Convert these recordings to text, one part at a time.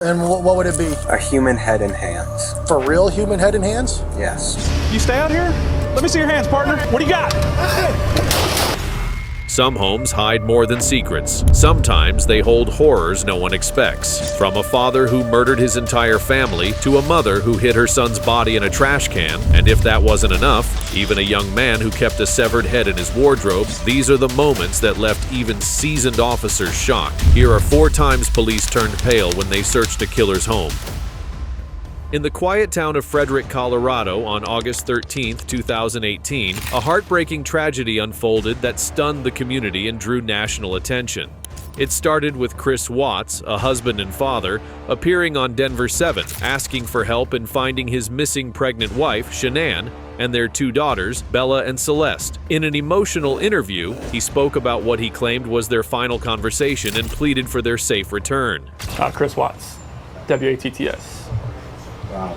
And what would it be? A human head and hands. For real human head and hands? Yes. You stay out here? Let me see your hands, partner. What do you got? Some homes hide more than secrets. Sometimes they hold horrors no one expects. From a father who murdered his entire family to a mother who hid her son's body in a trash can, and if that wasn't enough, even a young man who kept a severed head in his wardrobe. These are the moments that left even seasoned officers shocked. Here are 4 times police turned pale when they searched a killer's home. In the quiet town of Frederick, Colorado, on August 13, 2018, a heartbreaking tragedy unfolded that stunned the community and drew national attention. It started with Chris Watts, a husband and father, appearing on Denver 7, asking for help in finding his missing pregnant wife, Shanann, and their 2 daughters, Bella and Celeste. In an emotional interview, he spoke about what he claimed was their final conversation and pleaded for their safe return. Chris Watts, WATTS. Wow.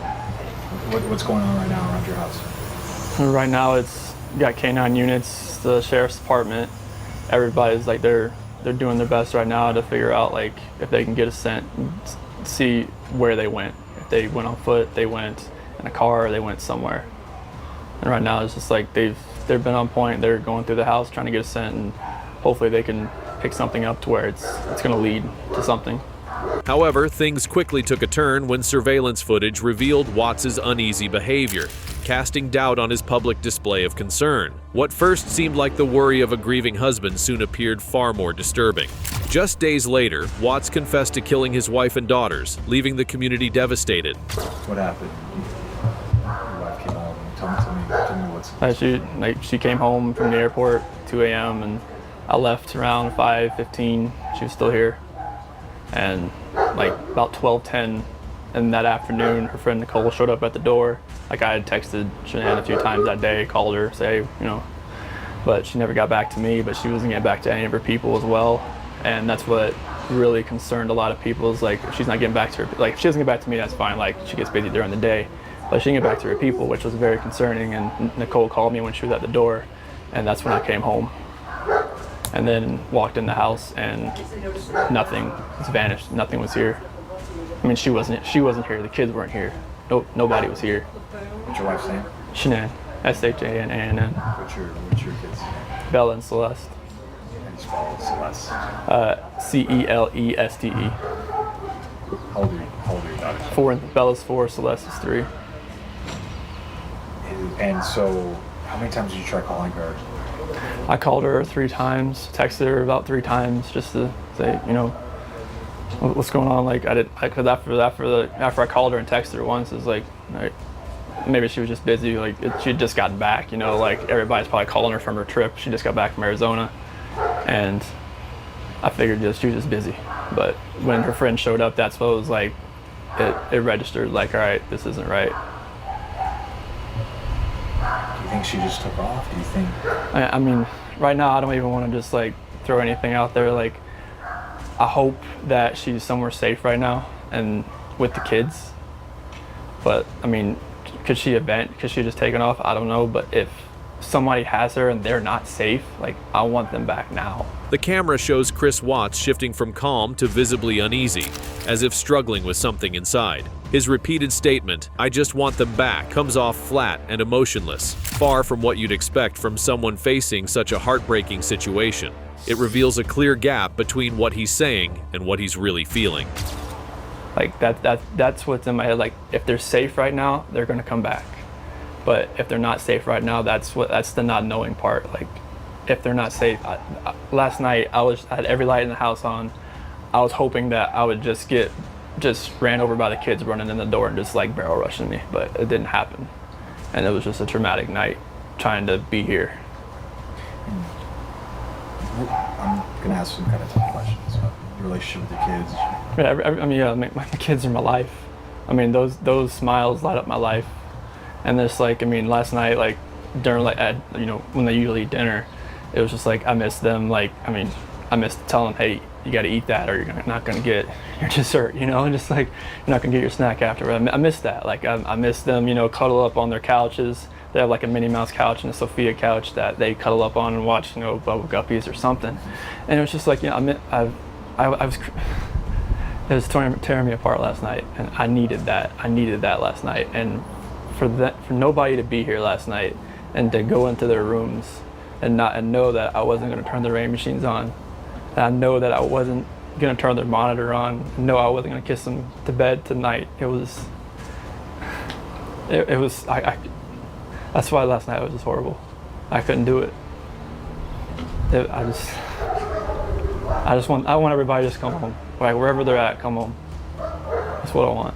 What's going on right now around your house? Right now, it's got K9 units, the sheriff's department. Everybody's like they're doing their best right now to figure out like if they can get a scent, see where they went. If they went on foot, they went in a car, or they went somewhere. And right now, it's just like they've been on point. They're going through the house trying to get a scent, and hopefully they can pick something up to where it's going to lead to something. However, things quickly took a turn when surveillance footage revealed Watts' uneasy behavior, casting doubt on his public display of concern. What first seemed like the worry of a grieving husband soon appeared far more disturbing. Just days later, Watts confessed to killing his wife and daughters, leaving the community devastated. What happened? Your wife came home. Tell me what's... She came home from the airport 2 a.m. and I left around 5:15. She was still here. And like about 12:10 in that afternoon, her friend Nicole showed up at the door. Like I had texted Shanann a few times that day, called her, say, but she never got back to me, but she wasn't getting back to any of her people as well. And that's what really concerned a lot of people is like, if she's not getting back to her, like if she doesn't get back to me, that's fine. Like she gets busy during the day, but she didn't get back to her people, which was very concerning. And Nicole called me when she was at the door, and that's when I came home. And then walked in the house and nothing was vanished. Nothing was here. I mean, she wasn't here. The kids weren't here. Nobody was here. What's your wife's name? Shanann, Shanann. What's your kids' name? Bella and Celeste. How do you spell Celeste? Celeste. How old are your daughters? 4. Bella's 4. Celeste is 3. And so, how many times did you try calling her? I called her 3 times, texted her about 3 times just to say, what's going on. Like because after I called her and texted her once, it's like maybe she was just busy. Like she'd just gotten back. Like everybody's probably calling her from her trip. She just got back from Arizona, and I figured she was just busy. But when her friend showed up, that's what it was like. It registered like, all right, this isn't right. Do you think she just took off? Do you think? I mean, right now I don't even want to just like throw anything out there. Like, I hope that she's somewhere safe right now and with the kids. But I mean, could she just taken off? I don't know. But if somebody has her and they're not safe, like I want them back now. The camera shows Chris Watts shifting from calm to visibly uneasy, as if struggling with something inside. His repeated statement, "I just want them back," comes off flat and emotionless, far from what you'd expect from someone facing such a heartbreaking situation. It reveals a clear gap between what he's saying and what he's really feeling. Like that's what's in my head. Like if they're safe right now, they're gonna come back. But if they're not safe right now, that's the not knowing part. Like if they're not safe, last night I had every light in the house on. I was hoping that I would just ran over by the kids running in the door and just like barrel rushing me, but it didn't happen. And it was just a traumatic night trying to be here. I'm gonna ask some kind of tough questions about your relationship with the kids. Yeah, my kids are my life. I mean, those smiles light up my life. And there's like, I mean, last night, like during when they usually eat dinner, it was just like I missed them. Like, I mean, I missed telling them, hey, you got to eat that or you're not gonna get your dessert, and just like you're not gonna get your snack after. I miss that. Like I miss them, cuddle up on their couches. They have like a Minnie Mouse couch and a Sophia couch that they cuddle up on and watch, Bubble Guppies or something. And it was just like, I was It was tearing me apart last night, and I needed that. I needed that last night, and for nobody to be here last night and to go into their rooms and know that I wasn't going to turn the rain machines on, and I know that I wasn't going to turn their monitor on, and know I wasn't going to kiss them to bed tonight. It was that's why last night was just horrible. I couldn't do it. I want everybody to just come home. Like wherever they're at, come home. That's what I want.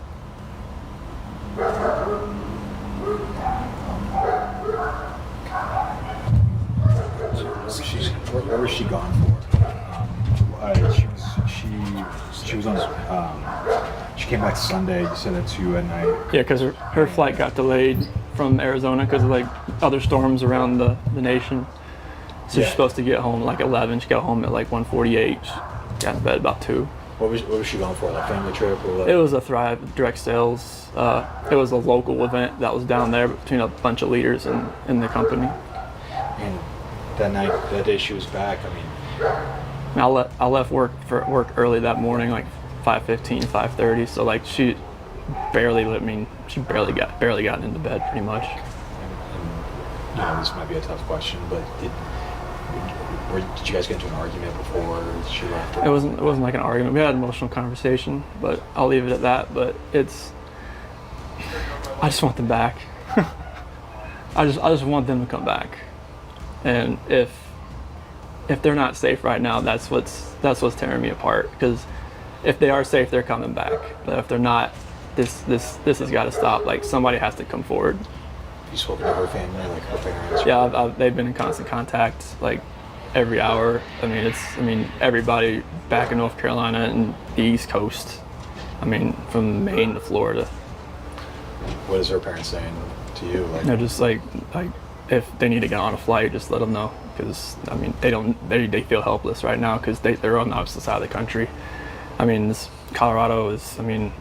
Where was she gone for? She was on. She came back Sunday. You said at 2 at night. Yeah, because her flight got delayed from Arizona because of like other storms around the nation. So she's supposed to get home like 11. She got home at like 1:48. She got in bed about 2. What was she going for? Like family trip or what? It was a Thrive direct sales. It was a local event that was down there between a bunch of leaders in the company. And that day she was back. I mean, I left work early that morning, like 5:15, 5:30. So like she barely got into bed pretty much. And this might be a tough question, but did you guys get into an argument before she left? It wasn't like an argument. We had an emotional conversation, but I'll leave it at that. But I just want them back. I just want them to come back. And if they're not safe right now, that's what's tearing me apart. Because if they are safe, they're coming back. But if they're not, this has got to stop. Like somebody has to come forward. You spoken to her family, like her parents? Yeah, they've been in constant contact, like every hour. I mean, everybody back in North Carolina and the East Coast. I mean, from Maine to Florida. What is her parents saying to you? Like, they're just like if they need to get on a flight, just let them know. Because I mean, they feel helpless right now because they're on the opposite side of the country. I mean, Colorado is. I mean,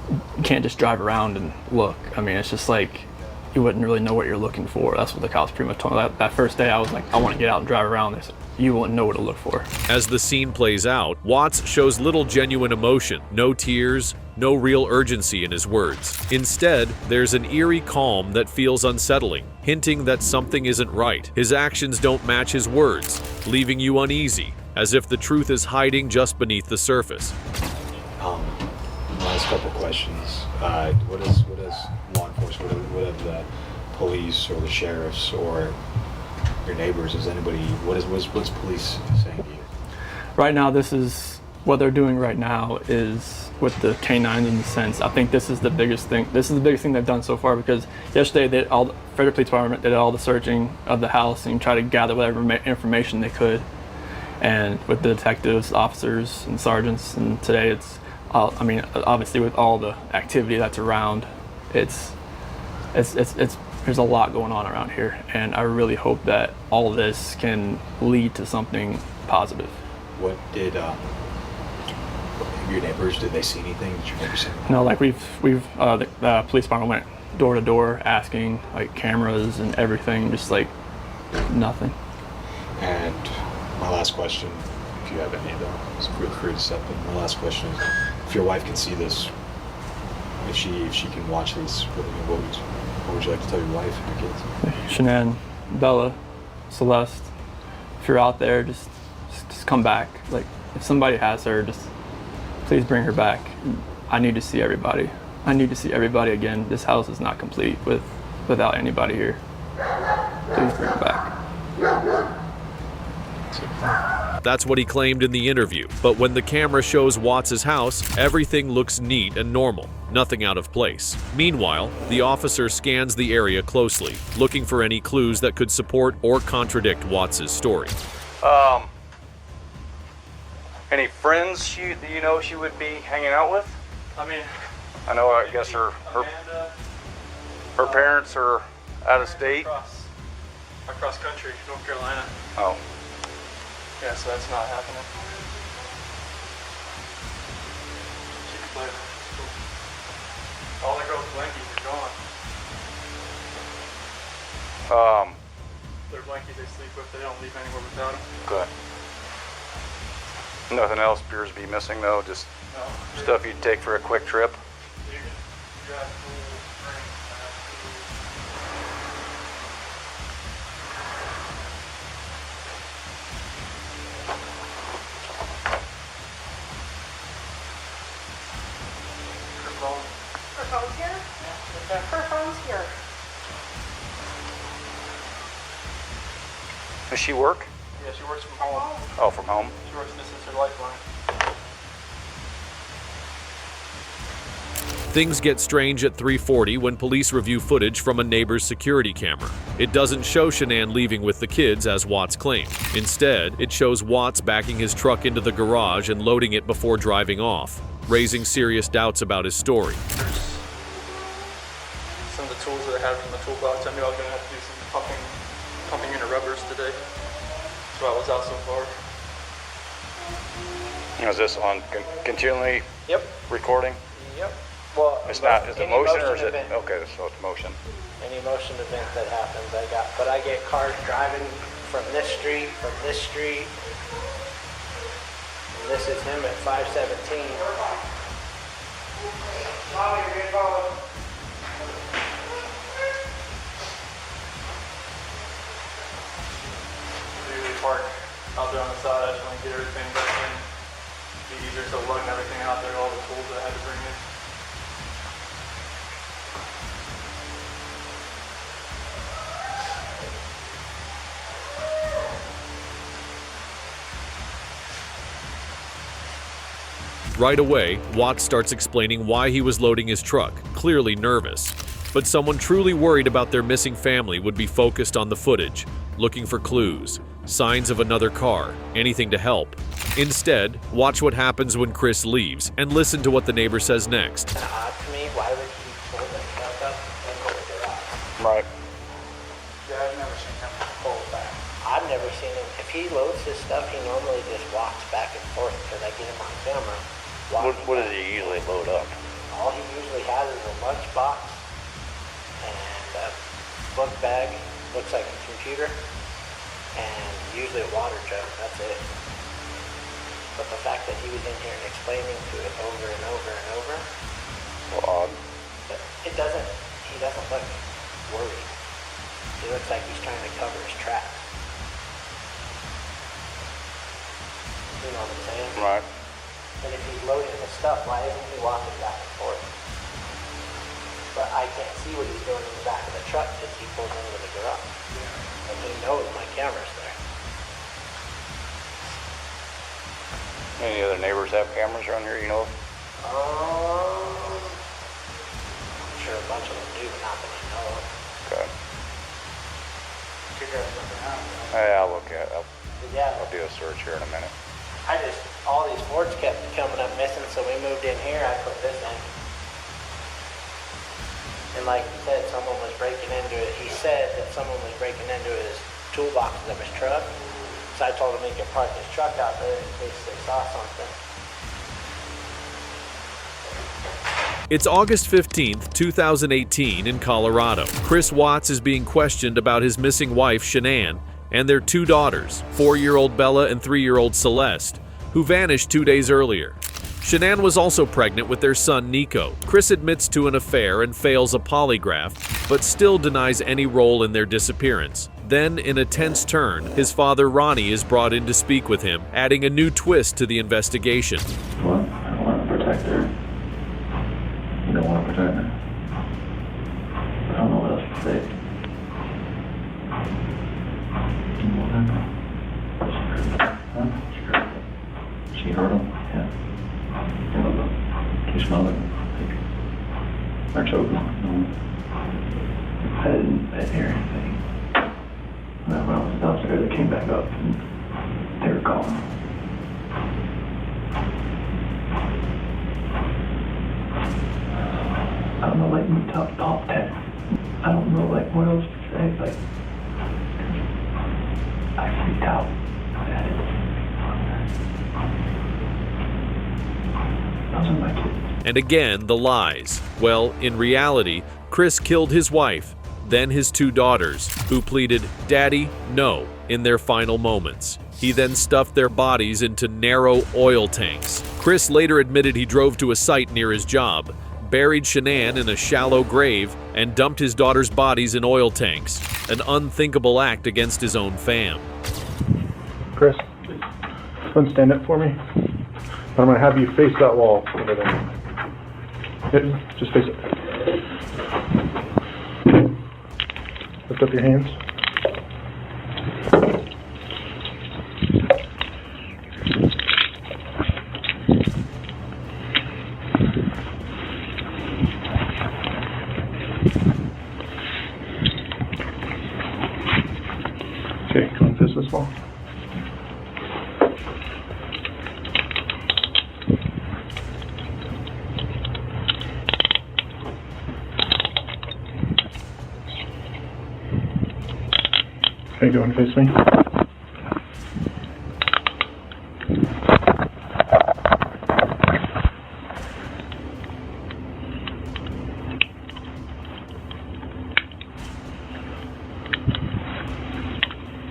you can't just drive around and look. I mean, it's just like you wouldn't really know what you're looking for. That's what the cops pretty much told me. That first day, I was like, I want to get out and drive around. They said, you wouldn't know what to look for. As the scene plays out, Watts shows little genuine emotion, no tears, no real urgency in his words. Instead, there's an eerie calm that feels unsettling, hinting that something isn't right. His actions don't match his words, leaving you uneasy, as if the truth is hiding just beneath the surface. Last couple questions. What does law enforcement, what have the police or the sheriffs or your neighbors, what's police saying to you? Right now, this is what they're doing right now is with the canines in the sense. I think this is the biggest thing. This is the biggest thing they've done so far because yesterday the Frederick Police Department did all the searching of the house and tried to gather whatever information they could. And with the detectives, officers, and sergeants, and today it's, I mean, obviously with all the activity that's around, there's a lot going on around here, and I really hope that all of this can lead to something positive. What did your neighbors, did they see anything? Did your neighbors see anything? No, like the police department went door to door asking, like cameras and everything, just like nothing. And my last question, if you have any of them, feel free to step in. My last question is, if your wife can see this, if she can watch this, what would you like to tell your wife and your kids? Shanann, Bella, Celeste, if you're out there, just come back. Like, if somebody has her, just please bring her back. I need to see everybody. I need to see everybody again. This house is not complete without anybody here. Please bring her back. That's what he claimed in the interview, but when the camera shows Watts' house, everything looks neat and normal, nothing out of place. Meanwhile, the officer scans the area closely, looking for any clues that could support or contradict Watts' story. Any friends she would be hanging out with? I guess her parents are out of state. Across country, North Carolina. Oh. Yeah, so that's not happening. She can play that. Cool. All the girls' blankies are gone. Their blankies they sleep with, they don't leave anywhere without them. Good. Nothing else appears to be missing though, just Stuff you'd take for a quick trip? Her phone's here? Her phone's here. Does she work? Yeah, she works from home. Oh, from home? She works this is her lifeline. Things get strange at 3:40 when police review footage from a neighbor's security camera. It doesn't show Shanann leaving with the kids as Watts claimed. Instead, it shows Watts backing his truck into the garage and loading it before driving off, raising serious doubts about his story. Some of the tools that I had from the toolbox, I knew I was going to have to do some pumping into rubbers today. That's why I was out so far. Is this on continually Yep. recording? Yep. Well, It's not, is it any motion or is it? event- Okay, so it's motion. Any motion event that happens, but I get cars driving from this street, and this is him at 517. I usually park out there on the side. I just want to get everything back in. Be easier to lugging everything out there, all the tools that I had to bring in. Right away, Watts starts explaining why he was loading his truck, clearly nervous. But someone truly worried about their missing family would be focused on the footage, looking for clues, signs of another car, anything to help. Instead, watch what happens when Chris leaves and listen to what the neighbor says next. It's odd to me, why would he pull the truck up and go to the garage? Right. Yeah, I've never seen him pull back. I've never seen him. If he loads his stuff, he normally just walks back and forth because I get him on camera. What does he usually load up? All he usually has is a lunchbox and a book bag, looks like a computer, and usually a water jug. That's it. But the fact that he was in here and explaining to it over and over and over, Well, odd. he doesn't look worried. He looks like he's trying to cover his tracks. You know what I'm saying? Right. And if he's loading his stuff, why isn't he walking back and forth? But I can't see what he's doing in the back of the truck because he pulls into the garage. And he knows my camera's there. Any other neighbors have cameras around here, you know? I'm sure a bunch of them do, but not that I know of. Okay. Figure out something out. Yeah, I'll look at it. Yeah, I'll do a search here in a minute. all these Fords kept coming up missing, so we moved in here, I put this in. And like you said, someone was breaking into it. He said that someone was breaking into his toolboxes of his truck. So I told him he could park his truck out there in case they saw something. It's August 15th, 2018 in Colorado. Chris Watts is being questioned about his missing wife, Shanann, and their two daughters, 4-year-old Bella and 3-year-old Celeste, who vanished 2 days earlier. Shanann was also pregnant with their son, Nico. Chris admits to an affair and fails a polygraph, but still denies any role in their disappearance. Then, in a tense turn, his father, Ronnie, is brought in to speak with him, adding a new twist to the investigation. Well, I don't want to protect her. You don't want to protect her. I don't know what else to say. What happened? She hurt him? Yeah. You smell it? Or choking? No. I didn't hear anything. And then when I was downstairs, they came back up and they were calling. I don't know, like, top 10. I don't know, like, what else to say. Like, I freaked out. Those are my kids. And again, the lies. Well, in reality, Chris killed his wife, then his two daughters, who pleaded, "Daddy, no," in their final moments. He then stuffed their bodies into narrow oil tanks. Chris later admitted he drove to a site near his job, buried Shanann in a shallow grave, and dumped his daughter's bodies in oil tanks, an unthinkable act against his own fam. Chris, go ahead and stand up for me. I'm going to have you face that wall over there. Yep, just face it. Lift up your hands. Okay, go and face this wall. Okay, go and face me.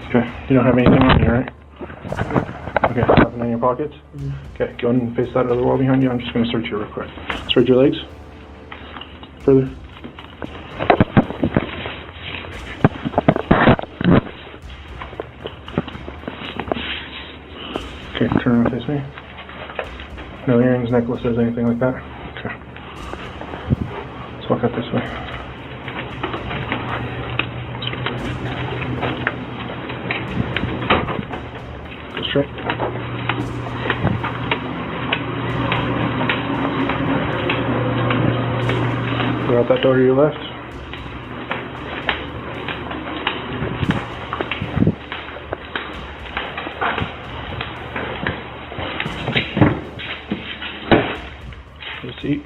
Okay, you don't have anything on you, right? Okay, nothing in your pockets? Okay, go ahead and face that other wall behind you. I'm just going to search you real quick. Spread your legs. Further. Okay, turn around and face me. No earrings, necklaces, anything like that? Okay. Let's walk out this way. Go straight. Go out that door to your left. Seat.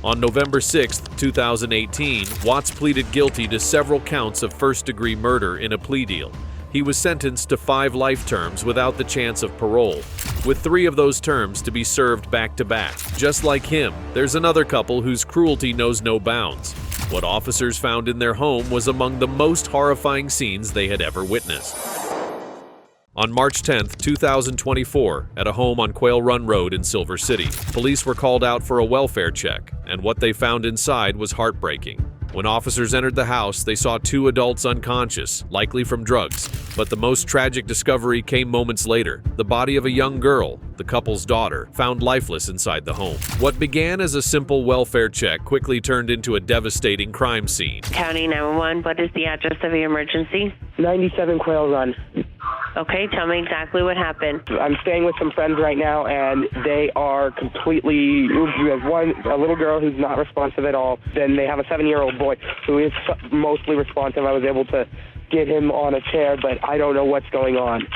On November 6, 2018, Watts pleaded guilty to several counts of first-degree murder in a plea deal. He was sentenced to 5 life terms without the chance of parole, with 3 of those terms to be served back-to-back. Just like him, there's another couple whose cruelty knows no bounds. What officers found in their home was among the most horrifying scenes they had ever witnessed. On March 10, 2024, at a home on Quail Run Road in Silver City, police were called out for a welfare check, and what they found inside was heartbreaking. When officers entered the house, they saw 2 adults unconscious, likely from drugs. But the most tragic discovery came moments later. The body of a young girl, the couple's daughter, found lifeless inside the home. What began as a simple welfare check quickly turned into a devastating crime scene. County 911, what is the address of the emergency? 97 Quail Run. Okay, tell me exactly what happened. I'm staying with some friends right now, and they are completely. You have a little girl who's not responsive at all. Then they have a 7-year-old boy who is mostly responsive. I was able to get him on a chair, but I don't know what's going on.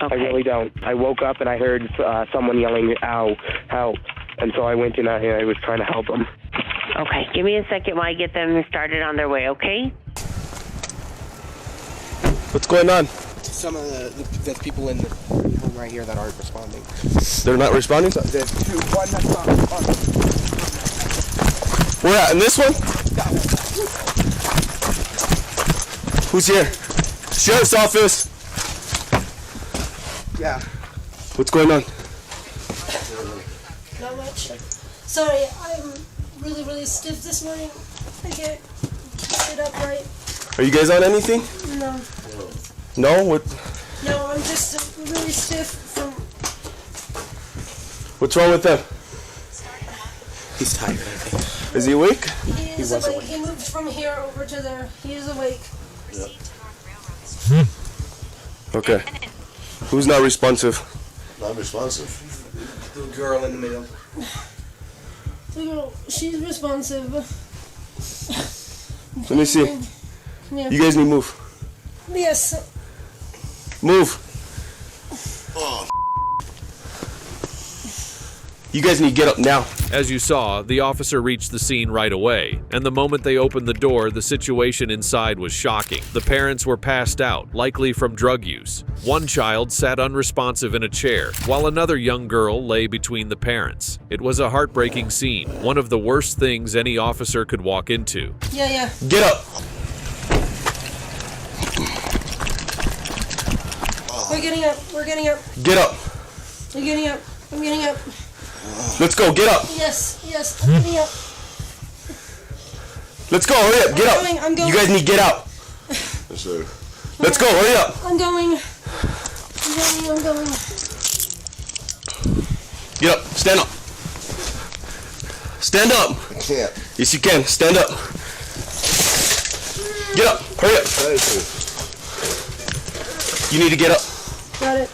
Okay. I really don't. I woke up and I heard someone yelling, "Ow, help!" And so I went in. I was trying to help them. Okay, give me a second while I get them started on their way. Okay. What's going on? Some of the people in the room right here that aren't responding. They're not responding? There's 2. One that's not responding. Where at? In this one? Who's here? Sheriff's office. Yeah. What's going on? Not much. Sorry, I'm really stiff this morning. I can't sit upright. Are you guys on anything? No. No? What? No, I'm just really stiff from... What's wrong with them? He's tired, I think. Is he awake? He is awake. He moved from here over to there. He is awake. Yep. Okay. Who's not responsive? Not responsive. The girl in the middle. The girl, she's responsive. Let me see. Yeah. You guys need to move. Yes. Move. Oh. You guys need to get up now. As you saw, the officer reached the scene right away, and the moment they opened the door, the situation inside was shocking. The parents were passed out, likely from drug use. One child sat unresponsive in a chair, while another young girl lay between the parents. It was a heartbreaking scene, one of the worst things any officer could walk into. Yeah. Get up. We're getting up. Get up. I'm getting up. Let's go, get up. Yes, I'm getting up. Let's go, hurry up, get up. I'm going. You guys need to get out. Let's go, hurry up. I'm going. Get up, stand up. Stand up. I can't. Yes, you can, stand up. Get up, hurry up. You need to get up. Got it.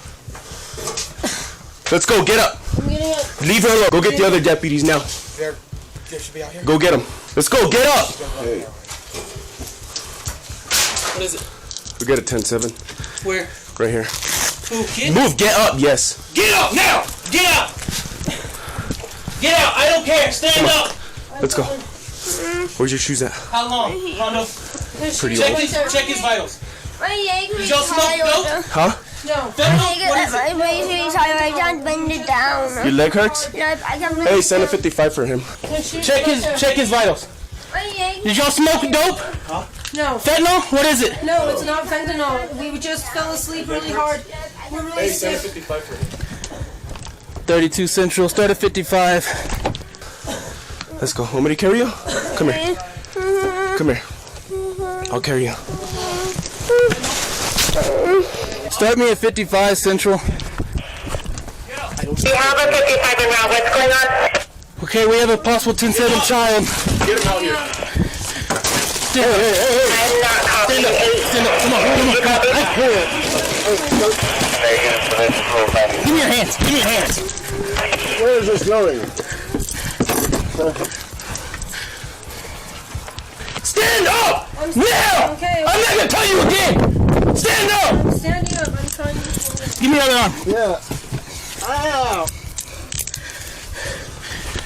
Let's go, get up. I'm getting up. Leave her alone. Go get the other deputies now. They should be out here. Go get them. Let's go, get up. Hey. What is it? We got a 10-7. Where? Right here. Who, kid? Move, get up, yes. Get up now! Get up! Get out! I don't care! Stand up! Let's go. Where's your shoes at? How long? Hondo? Pretty check old. Check his vitals. Did y'all smoke dope? Huh? No. What is it? I can't bend it down. Your leg hurts? Hey, send a 55 for him. Check his vitals. Did y'all smoke dope? No. Fentanyl? What is it? No, it's not fentanyl. We just fell asleep really hard. We're really sick. 55 for him. 32 Central, start at 55. Let's go. Want me to carry you? Come here. Come here. I'll carry you. Start me at 55 Central. We have a 55 in route. What's going on? Okay, we have a possible 10-7 child. Get him out here. Stand up. I'm not copying 8. Stand up. Come on. Give me your hands. Where is this going? Stand up! Now! Okay. I'm not gonna tell you again! Stand up! I'm standing up. I'm trying to... Give me your other arm. Yeah. Ow!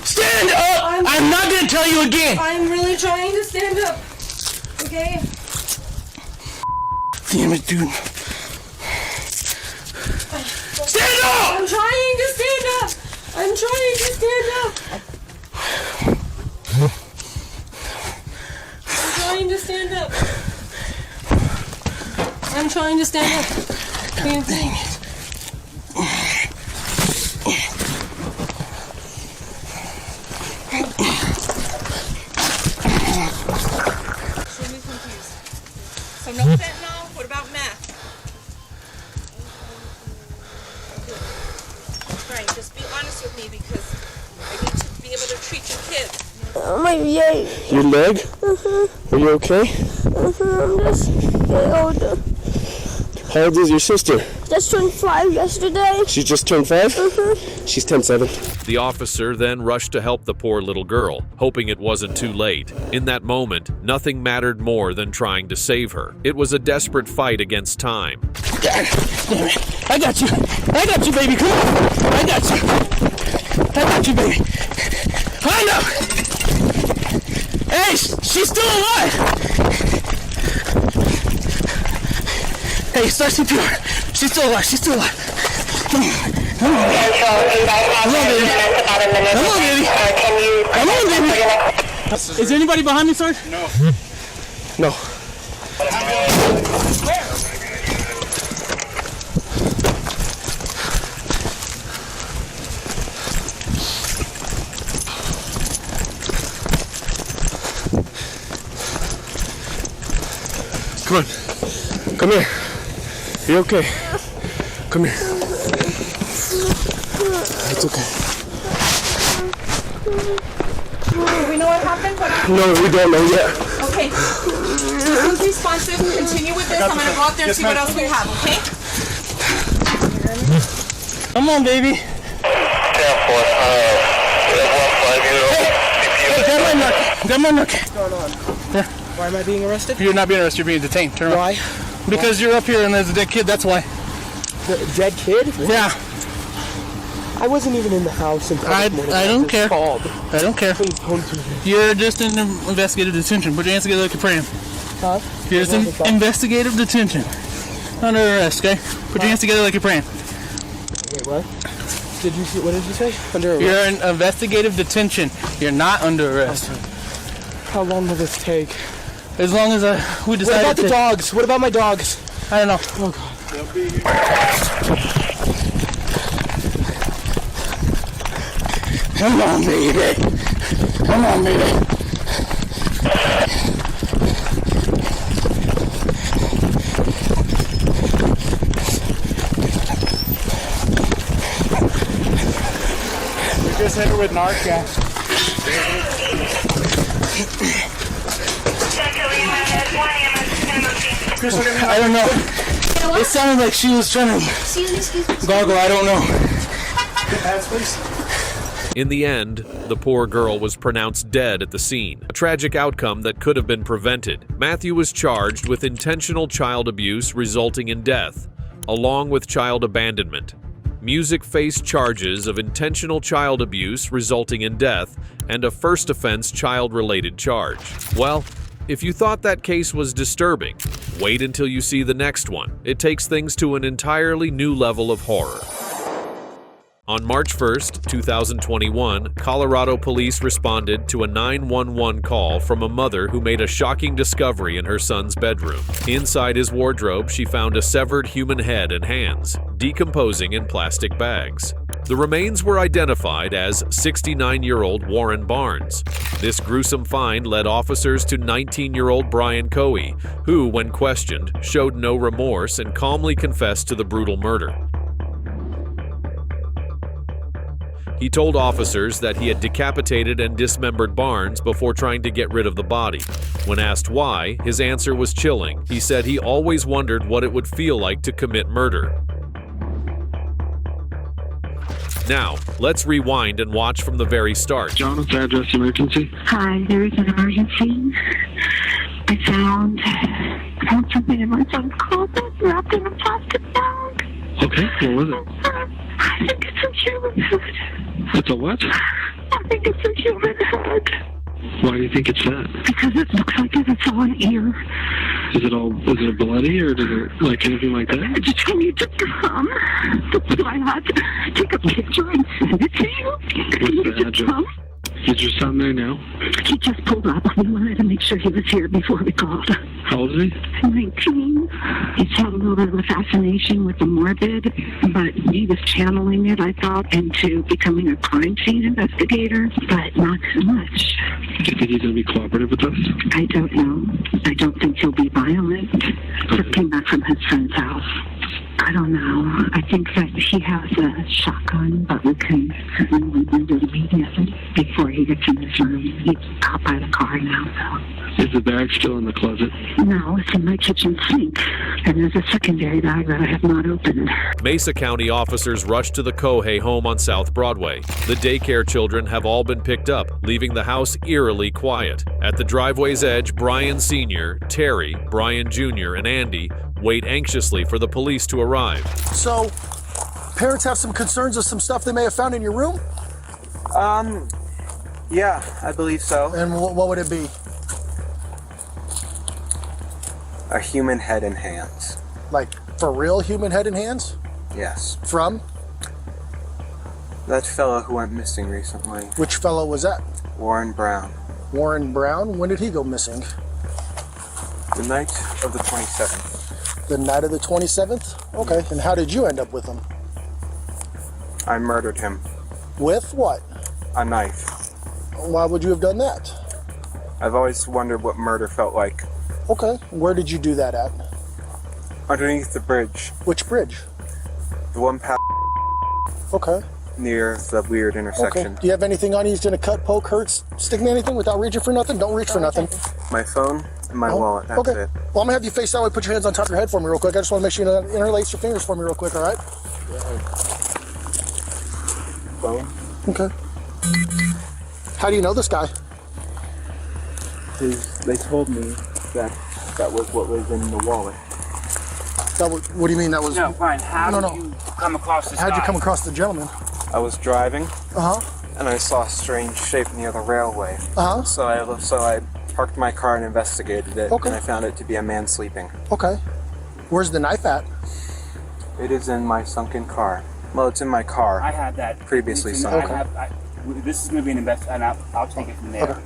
Stand up! I'm not gonna tell you again! I'm really trying to stand up. Okay? Damn it, dude. Stand up! I'm trying to stand up. I'm trying to stand up. I'm trying to stand up. I'm trying to stand up. Dang it. So no fentanyl? What about meth? Right, just be honest with me because I need to be able to treat your kids. My leg. Your leg? Are you okay? I'm just getting older. How old is your sister? Just turned 5 yesterday. She just turned 5? She's 10-7. The officer then rushed to help the poor little girl, hoping it wasn't too late. In that moment, nothing mattered more than trying to save her. It was a desperate fight against time. Damn it. I got you, baby. Come on. I got you, baby. I know. Hey, she's still alive. Hey, start CPR. She's still alive. Come on, baby. Is there anybody behind me, sir? No. Come on. Come here. You okay? Come here. It's okay. Do we know what happened? No, we don't know yet. Okay. Who's responsive? Continue with this. I'm going to go out there and see what else we have, okay? Come on, baby. Grab my neck. What's going on? Yeah. Why am I being arrested? You're not being arrested. You're being detained. Turn around. Why? Because you're up here and there's a dead kid. That's why. The dead kid? Yeah. I wasn't even in the house until I don't care. Called. I don't care. Please don't do this. You're just in investigative detention. Put your hands together like you're praying. Huh? You're just in investigative detention. Under arrest, okay? Put your hands together like you're praying. Wait, what? What did you say? Under arrest? You're in investigative detention. You're not under arrest. Okay. How long will this take? As long as we decide. What about the dogs? What about my dogs? I don't know. Oh, God. They'll be here. Come on, baby. Come on, baby. We just hit her with Narcan. I don't know. It sounded like she was trying to gargle. I don't know. In the end, the poor girl was pronounced dead at the scene, a tragic outcome that could have been prevented. Matthew was charged with intentional child abuse resulting in death, along with child abandonment. Music faced charges of intentional child abuse resulting in death and a first offense child-related charge. Well, if you thought that case was disturbing, wait until you see the next one. It takes things to an entirely new level of horror. On March 1st, 2021, Colorado police responded to a 911 call from a mother who made a shocking discovery in her son's bedroom. Inside his wardrobe, she found a severed human head and hands, decomposing in plastic bags. The remains were identified as 69-year-old Warren Barnes. This gruesome find led officers to 19-year-old Brian Coey, who, when questioned, showed no remorse and calmly confessed to the brutal murder. He told officers that he had decapitated and dismembered Barnes before trying to get rid of the body. When asked why, his answer was chilling. He said he always wondered what it would feel like to commit murder. Now, let's rewind and watch from the very start. Jonathan, address emergency. Hi, there is an emergency. I found something in my son's closet wrapped in a plastic bag. Okay, what was it? I think it's a human head. It's a what? I think it's a human head. Why do you think it's that? Because it looks like it's all an ear. Is it bloody or does it like anything like that? I just need to come. That's why I had to take a picture and send it to you. What's the address? Is your son there now? He just pulled up. We wanted to make sure he was here before we called. How old is he? 19. He's had a little bit of a fascination with the morbid, but he was channeling it, I thought, into becoming a crime scene investigator, but not so much. Do you think he's going to be cooperative with us? I don't know. I don't think he'll be violent. Just came back from his friend's house. I don't know. I think that he has a shotgun, but we can certainly remove it immediately before he gets in his room. He's out by the car now, so. Is the bag still in the closet? No, it's in my kitchen sink. And there's a secondary bag that I have not opened. Mesa County officers rushed to the Kohei home on South Broadway. The daycare children have all been picked up, leaving the house eerily quiet. At the driveway's edge, Brian Sr., Terry, Brian Jr., and Andy wait anxiously for the police to arrive. So, parents have some concerns of some stuff they may have found in your room? Yeah, I believe so. And what would it be? A human head and hands. Like, for real human head and hands? Yes. From? That fellow who went missing recently. Which fellow was that? Warren Brown. Warren Brown? When did he go missing? The night of the 27th. The night of the 27th? Okay, and how did you end up with him? I murdered him. With what? A knife. Why would you have done that? I've always wondered what murder felt like. Okay, where did you do that at? Underneath the bridge. Which bridge? The one past. Okay. Near the weird intersection. Okay. Do you have anything on you? He's gonna cut, poke, hurt, stick me anything without reaching for nothing? Don't reach for nothing. My phone and my wallet, that's okay. it. Well, I'm gonna have you face that way, put your hands on top of your head for me real quick. I just wanna make sure you interlace your fingers for me real quick, alright? Phone? Okay. How do you know this guy? They told me that was what was in the wallet. What do you mean that was? No, fine. How did you come across this How'd guy? you come across the gentleman? I was driving, Uh huh. and I saw a strange shape near the railway. Uh huh. So I parked my car and investigated it, Okay. and I found it to be a man sleeping. Okay. Where's the knife at? It is in my sunken car. Well, it's in my car. I had that previously sunk. sunk. This is going to be an and I'll take it from there.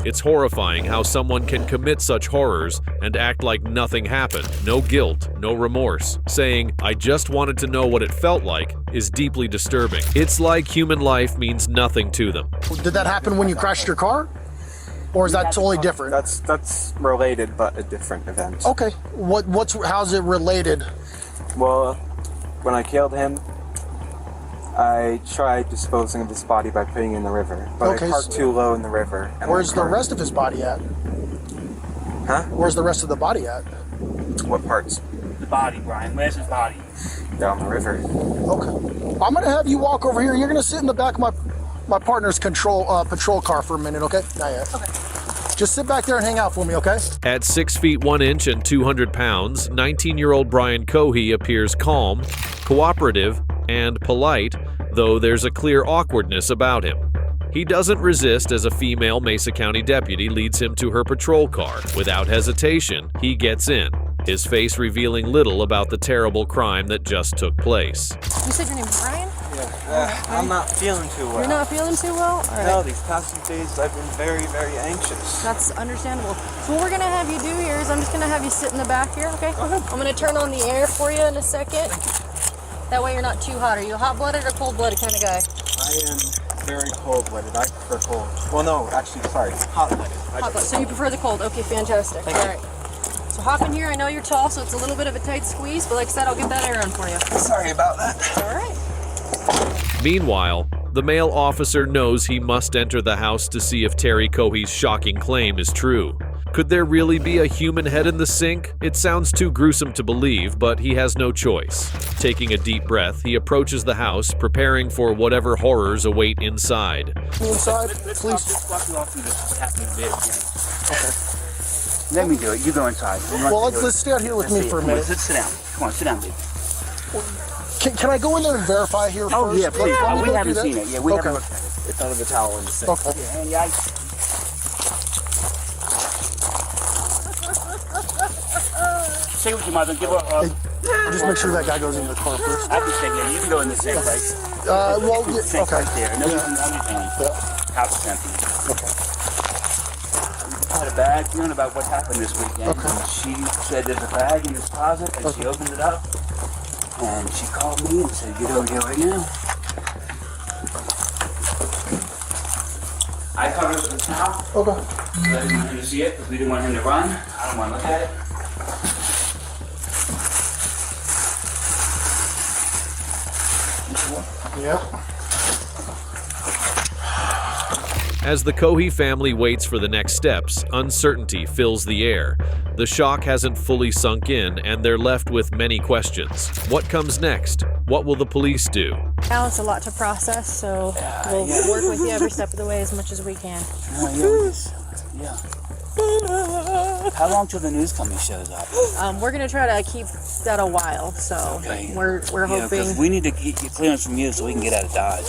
It's horrifying how someone can commit such horrors and act like nothing happened, no guilt, no remorse. Saying, "I just wanted to know what it felt like," is deeply disturbing. It's like human life means nothing to them. Did that happen when you crashed your car? Or is that totally different? That's related, but a different event. Okay. How's it related? Well, when I killed him, I tried disposing of his body by putting it in the river, but Okay, I parked too low in the river. And Where's my the car- rest of his body at? Huh? Where's the rest of the body at? What parts? The body, Brian. Where's his body? Down the river. Okay. I'm gonna have you walk over here. You're gonna sit in the back of my partner's patrol car for a minute, okay? Not yet. Okay. Just sit back there and hang out for me, okay? At 6 feet 1 inch and 200 pounds, 19-year-old Brian Cohey appears calm, cooperative, and polite, though there's a clear awkwardness about him. He doesn't resist as a female Mesa County deputy leads him to her patrol car. Without hesitation, he gets in, his face revealing little about the terrible crime that just took place. You said your name's Brian? Yeah. I'm not feeling too well. You're not feeling too well? All right. No, these past few days I've been very, very anxious. That's understandable. So what we're gonna have you do here is I'm just gonna have you sit in the back here, okay? Go ahead. I'm gonna turn on the air for you in a second. That way you're not too hot. Are you a hot-blooded or cold-blooded kind of guy? I am very cold-blooded. I prefer cold. Well, no, actually, sorry, hot-blooded. Hot-blooded. So you prefer the cold? Okay, fantastic. Thank All you. right. So hop in here. I know you're tall, so it's a little bit of a tight squeeze, but like I said, I'll get that air on for you. Sorry about that. All right. Meanwhile, the male officer knows he must enter the house to see if Terry Cohey's shocking claim is true. Could there really be a human head in the sink? It sounds too gruesome to believe, but he has no choice. Taking a deep breath, he approaches the house, preparing for whatever horrors await inside. Inside, Let's please. walk you all through this, what happened in the beginning. Okay. Let me do it. You go inside. Well, let's stay out here with me for a minute. Sit down. Come on, sit down, baby. Can I go in there and verify here Oh, first? yeah, please. Let me We go haven't do that. seen it. Yeah, we Okay. haven't looked at it. It's under the towel in the sink. Okay. Yeah, and yeah, Stay with your mother. Give her a... Just make sure that guy goes in the car first. I can stay here. You can go in the same place. Well, The sink okay. right there. No, Yeah. House is empty. Okay. I had a bad feeling about what happened this weekend. Okay. And she said there's a bag in this closet, and she opened it up. And she called me and said, get over here right now. I covered it with a towel. Okay. I didn't want him to see it because we didn't want him to run. I don't want to look at it. Yeah. As the Cohey family waits for the next steps, uncertainty fills the air. The shock hasn't fully sunk in, and they're left with many questions. What comes next? What will the police do? Now it's a lot to process, so we'll work with you every step of the way as much as we can. Yeah. How long till the news company shows up? We're gonna try to keep that a while, so we're hoping. Because we need to get clearance from you so we can get out of Dodge.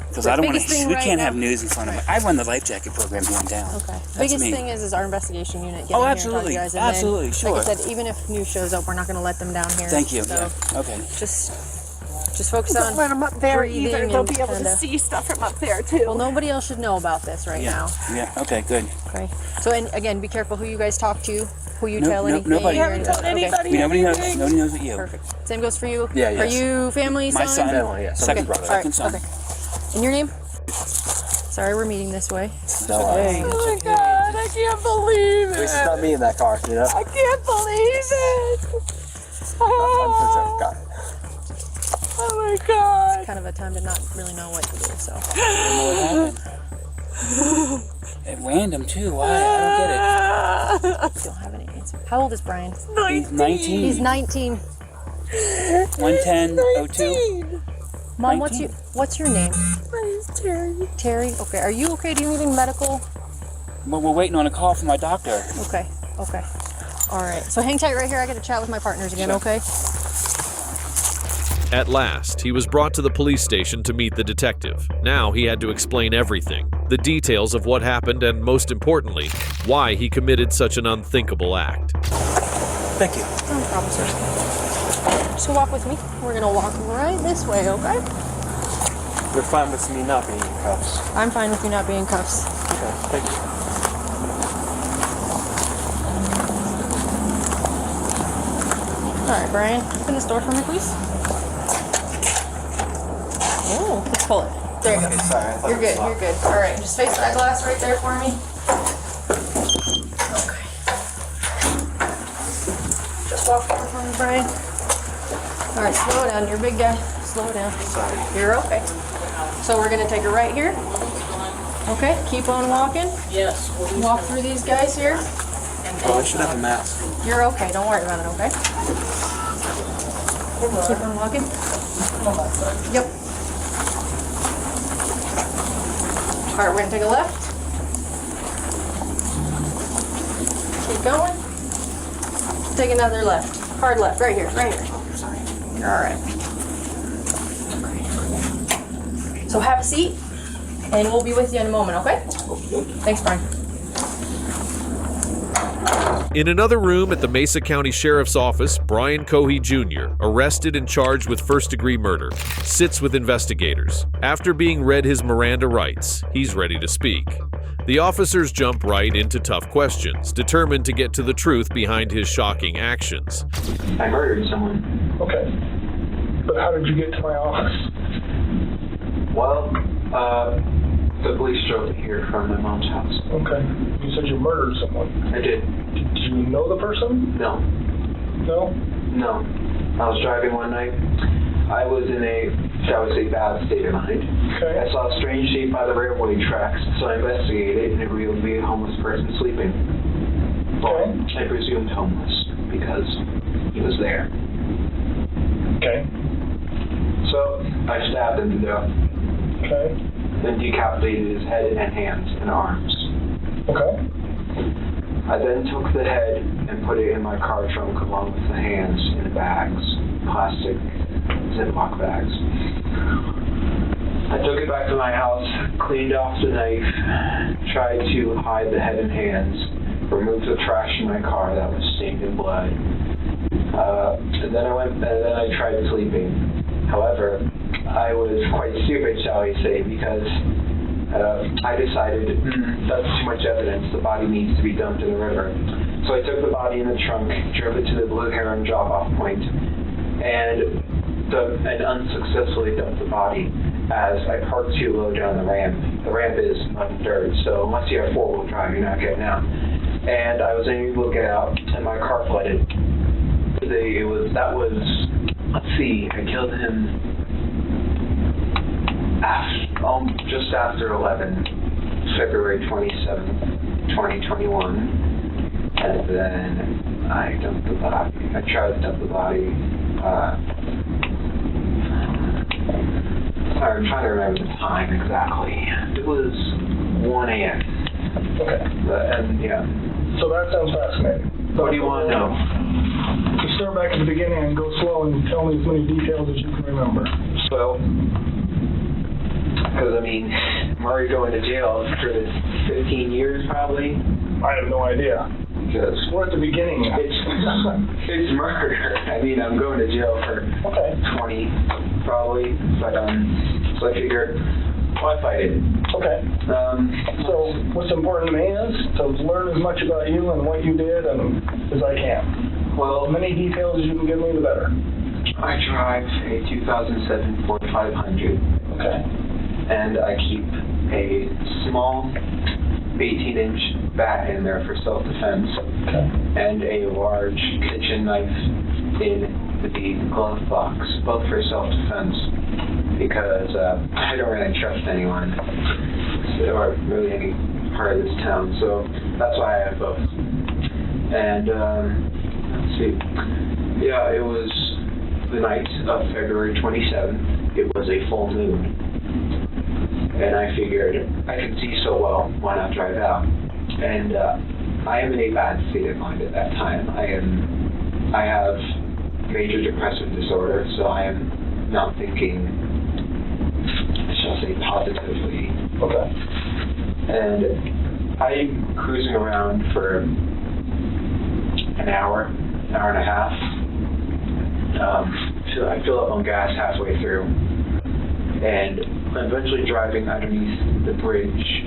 Because I don't want to. We can't have news in front of me. I run the life jacket program here in town. Okay. That's Biggest me. thing is our investigation unit. Oh, Getting absolutely. Here and talking to you guys, and Absolutely, then, sure. Like I said, even if news shows up, we're not gonna let them down here. Thank you. So Yeah. Okay. just focus on. Don't let them up there breathing either. They'll and be able to kinda- see stuff from up there too. Well, nobody else should know about this right now. Yeah. Okay. Good. Okay. So, and again, be careful who you guys talk to, who you No- tell no- anything. nobody. or We haven't told anything. anybody. Okay. Nobody knows. Nobody knows but you. Perfect. Same goes for you. Yeah, Are yes. you family, My son. son? Yeah. Second brother. All right. Second son. Okay. And your name? Sorry, we're meeting this way. No, Oh my god, I can't believe At least it. it's not me in that car, you know? I can't believe it. Oh, Got it. oh my god. It's kind of a time to not really know what to do. So. What happened? At random too. Why? I don't get it. Don't have any answer. How old is Brian? He's 19. He's 19. 110-02. Mom, 19. what's your name? My name's Terry. Terry. Okay. Are you okay? Do you need anything medical? But we're waiting on a call from my doctor. Okay. Okay. All right. So hang tight right here. I got to chat with my partners again. Sure. Okay. At last, he was brought to the police station to meet the detective. Now he had to explain everything, the details of what happened, and most importantly, why he committed such an unthinkable act. Thank you. No problem, sir. So walk with me. We're gonna walk right this way, okay? You're fine with me not being in cuffs. I'm fine with you not being in cuffs. Okay, thank you. Alright, Brian, open this door for me, please. Oh, let's pull it. There you go. Okay, sorry, I thought You're it was good, locked. you're good. Alright, just face that glass right there for me. Okay. Just walk over for me, Brian. Alright, slow it down. You're a big guy. Slow it down. Sorry. You're okay. So we're gonna take it right here. Okay, keep on walking. Yes. Walk through these guys here. Oh, I should have a mask. You're okay. Don't worry about it, okay? Keep on walking. Yep. Alright, we're gonna take a left. Keep going. Take another left. Hard left. Right here. Right here. Sorry. You're alright. So have a seat, and we'll be with you in a moment, okay? Thanks, Brian. In another room at the Mesa County Sheriff's Office, Brian Cohey Jr., arrested and charged with first-degree murder, sits with investigators. After being read his Miranda rights, he's ready to speak. The officers jump right into tough questions, determined to get to the truth behind his shocking actions. I murdered someone. Okay. But how did you get to my office? Well, the police drove here from my mom's house. Okay. You said you murdered someone. I did. Did you know the person? No. No? No. I was driving one night. I was in a, shall we say, bad state of mind. Okay. I saw a strange shape by the railway tracks, so I investigated, and it revealed to be a homeless person sleeping. Well, I presumed homeless, because he was there. Okay. So, I stabbed him to death. Okay. Then decapitated his head and hands and arms. Okay. I then took the head and put it in my car trunk along with the hands in bags, plastic Ziploc bags. I took it back to my house, cleaned off the knife, tried to hide the head and hands, removed the trash in my car that was stained in blood. And then I tried sleeping. However, I was quite stupid, shall we say, because I decided that's too much evidence. The body needs to be dumped in the river. So I took the body in the trunk, drove it to the Blue Heron drop-off point, and unsuccessly dumped the body as I parked too low down the ramp. The ramp is on dirt, so unless you have four-wheel drive, you're not getting out. And I was unable to get out, and my car flooded. Let's see, I killed him just after 11, February 27th, 2021. And then I dumped the body. I tried to dump the body. I'm trying to remember the time exactly. It was 1 a.m. Okay. And yeah. So that sounds fascinating. What do you want to know? To start back at the beginning and go slow and tell me as many details as you can remember. So, because I mean, I'm already going to jail for 15 years probably. I have no idea. Because we're at the beginning. It's murder. I mean, I'm going to jail for 20 probably. But so I figured, why fight it? Okay. So what's important to me is to learn as much about you and what you did and as I can. Well, as many details as you can give me, the better. I drive a 2007 Ford 500. Okay. And I keep a small 18-inch bat in there for self-defense. Okay. And a large kitchen knife in the glove box, both for self-defense, because I don't really trust anyone or really any part of this town, so that's why I have both. And let's see, yeah, it was the night of February 27th. It was a full moon, and I figured I could see so well, why not drive out? And I am in a bad state of mind at that time. I have major depressive disorder, so I am not thinking, shall I say, positively. Okay. And I'm cruising around for an hour and a half. So I fill up on gas halfway through, and I'm eventually driving underneath the bridge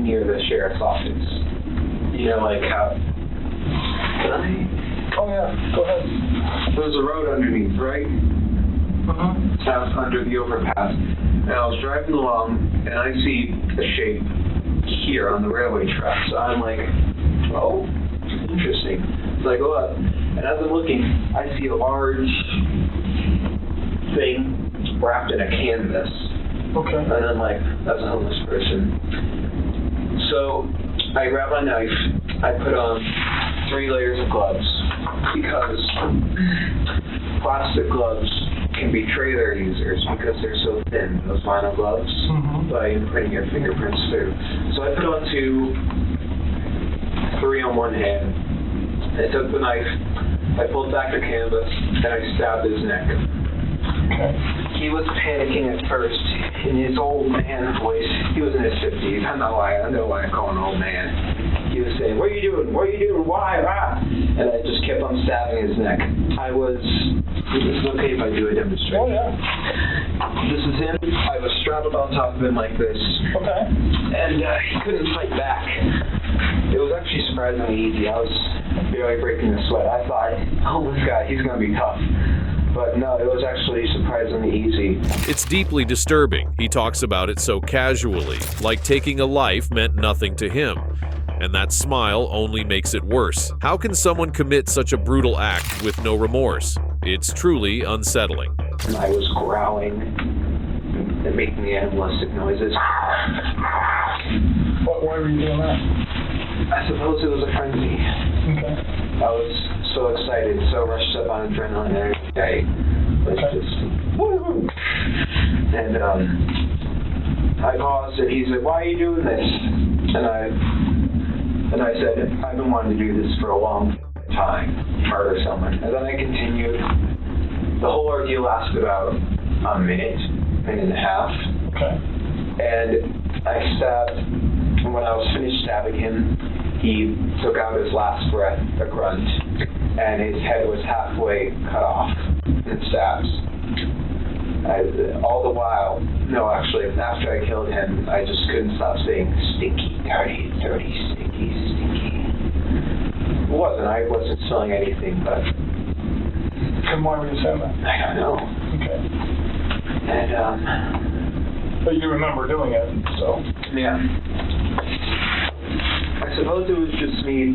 near the sheriff's office. You know, like how... Oh yeah, go ahead. There's a road underneath, right? Out under the overpass. And I was driving along, and I see a shape here on the railway track. So I'm like, oh, interesting. So I go up, and as I'm looking, I see a large thing wrapped in a canvas. Okay. And I'm like, that's a homeless person. So I grab my knife, I put on 3 layers of gloves, because plastic gloves can betray their users because they're so thin, those vinyl gloves, by putting your fingerprints through. So I put on 3 on one hand. I took the knife, I pulled back the canvas, and I stabbed his neck. He was panicking at first. In his old man voice, he was in his 50s. I know why I call him old man. He was saying, "What are you doing? What are you doing? Why? Ah!" And I just kept on stabbing his neck. It's okay if I do a demonstration. Oh yeah. This is him. I was strapped on top of him like this. Okay. And he couldn't fight back. It was actually surprisingly easy. I was barely breaking a sweat. I thought, oh, this guy, he's going to be tough. But no, it was actually surprisingly easy. It's deeply disturbing. He talks about it so casually, like taking a life meant nothing to him. And that smile only makes it worse. How can someone commit such a brutal act with no remorse? It's truly unsettling. I was growling and making animalistic noises. Why were you doing that? I suppose it was a frenzy. Okay. I was so excited, so rushed up on adrenaline every day. It was just, woo! And I paused, and he said, "Why are you doing this?" And I said, "I've been wanting to do this for a long time, murder someone." And then I continued. The whole ordeal lasted about a minute and a half. Okay. And I stabbed, when I was finished stabbing him, he took out his last breath, a grunt, and his head was halfway cut off in stabs. All the while, no, actually, after I killed him, I just couldn't stop saying, "Stinky, dirty, dirty, stinky, stinky." I wasn't smelling anything, but... And why were you saying that? I don't know. Okay. And, but you remember doing it, so... Yeah. I suppose it was just me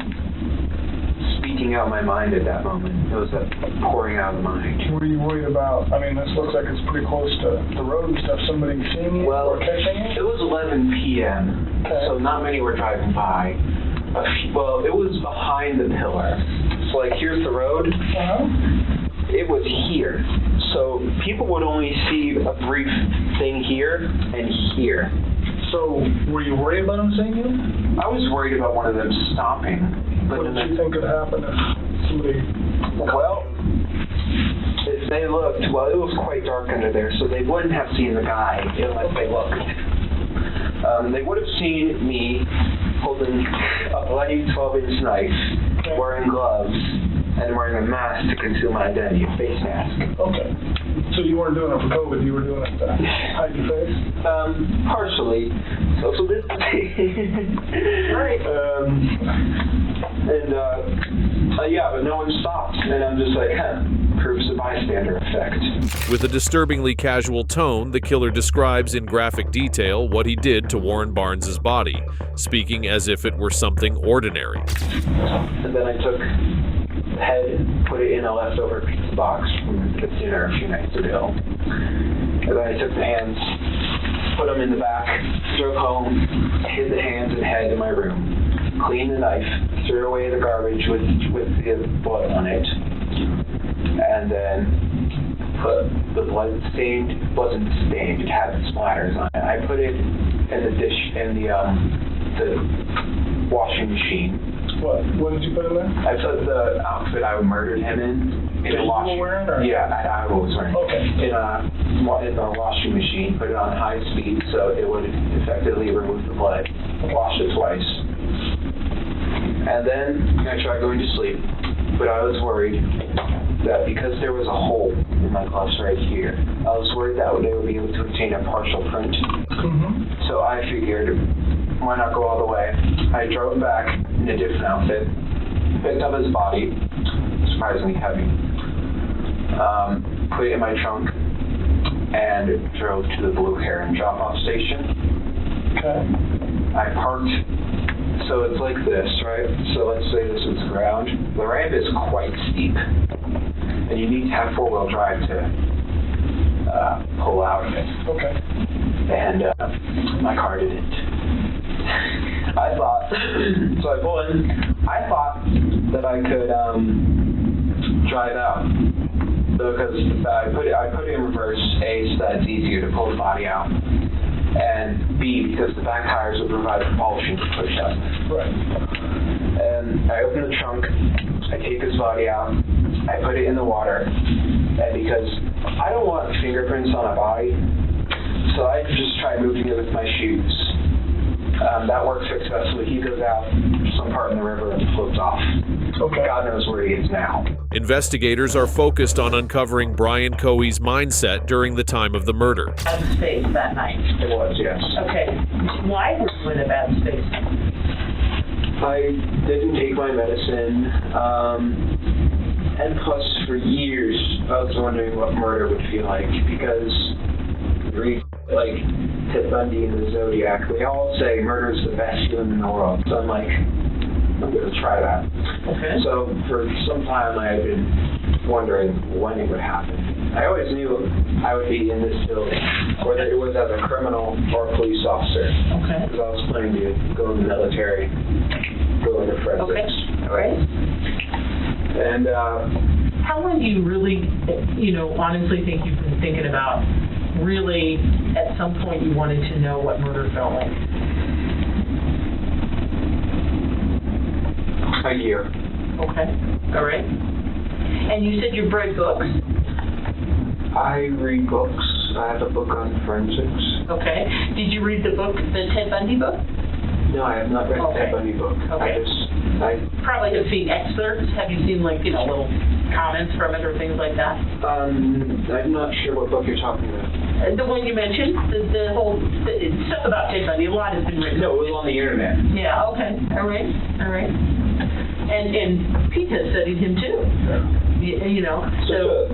speaking out my mind at that moment. It was a pouring out of the mind. Were you worried about, I mean, this looks like it's pretty close to the road and stuff, somebody seeing you or catching you? It was 11 p.m., so not many were driving by. Well, it was behind the pillar. So, like, here's the road. It was here. So people would only see a brief thing here and here. So were you worried about them seeing you? I was worried about one of them stopping. But what did you think could happen if somebody... Well, if they looked, well, it was quite dark under there, so they wouldn't have seen the guy unless they looked. They would have seen me holding a bloody 12-inch knife, wearing gloves, and wearing a mask to conceal my identity, a face mask. Okay. So you weren't doing it for COVID, you were doing it to hide your face? Partially. Social distancing. Right. Yeah, but no one stopped. And I'm just like, proves the bystander effect. With a disturbingly casual tone, the killer describes in graphic detail what he did to Warren Barnes's body, speaking as if it were something ordinary. And then I took the head, put it in a leftover pizza box from the dinner a few nights ago. And then I took the hands, put them in the back, drove home, hid the hands and head in my room, cleaned the knife, threw away the garbage with the blood on it, and then put the blood stained, wasn't stained, it had splatters on it. I put it in the dish, in the washing machine, What did you put in there? I put the outfit I murdered him in That the you washing. were wearing, or? Yeah, I was wearing. Okay. In the washing machine. Put it on high speed so it would effectively remove the blood. Wash it twice. And then I tried going to sleep, but I was worried that because there was a hole in my gloves right here, I was worried that they would be able to obtain a partial print. Mm-hmm. So I figured, why not go all the way? I drove back in a different outfit, picked up his body, surprisingly heavy, put it in my trunk, and drove to the Blue Heron drop-off station. Okay. I parked, so it's like this, right? So let's say this is ground. The ramp is quite steep, and you need to have four-wheel drive to pull out of it. Okay. And my car didn't. I thought, so I pull in, I thought that I could drive out. Because I put it in reverse, A, so that it's easier to pull the body out, and B, because the back tires would provide propulsion to push up. Right. And I open the trunk, I take his body out, I put it in the water, and because I don't want fingerprints on a body, so I just tried moving it with my shoes. That worked successfully. He goes out some part in the river and floats off. Okay. God knows where he is now. Investigators are focused on uncovering Brian Coey's mindset during the time of the murder. Bad space that night. It was, yes. Okay. Why were you in a bad space? I didn't take my medicine, and plus for years I was wondering what murder would feel like, because like Ted Bundy and the Zodiac, they all say murder is the best feeling in the world. So I'm like, I'm going to try that. Okay. So for some time I had been wondering when it would happen. I always knew I would be in this building, whether it was as a criminal or a police officer. Okay. Because I was planning to go in the military, go into forensics. Okay. All right. And how long do you really, honestly think you've been thinking about really at some point you wanted to know what murder felt like? A year. Okay. All right. And you said you read books. I read books. I have a book on forensics. Okay. Did you read the Ted Bundy book? No, I have not read the Ted Bundy book. Okay. I probably have seen excerpts. Have you seen little comments from it or things like that? I'm not sure what book you're talking about. The one you mentioned, the whole stuff about Ted Bundy. A lot has been written. No, it was on the internet. Yeah. Okay. All right. All right. And Pete has studied him too. So.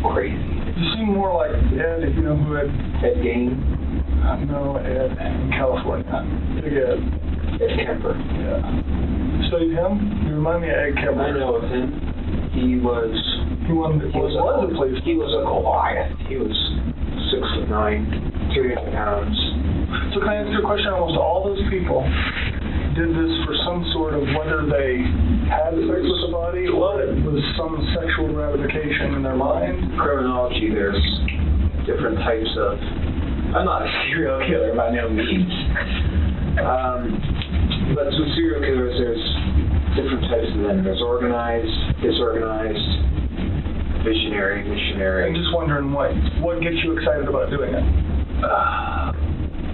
Crazy. You seem more like Ed, if you know who Ed Gein? No, Ed in California. Big Ed. Ed Kemper. Yeah. Studied him? You remind me of Ed Kemper. I know of him. He was a police. He was a Goliath. He was 6'9", 300 pounds. So can I ask you a question? Almost all those people did this for some sort of, whether they had sex with the body or it was some sexual gratification in their mind? Criminology, there's different types of... I'm not a serial killer by no means. But with serial killers, there's different types of them. There's organized, disorganized, visionary, missionary. I'm just wondering what gets you excited about doing it?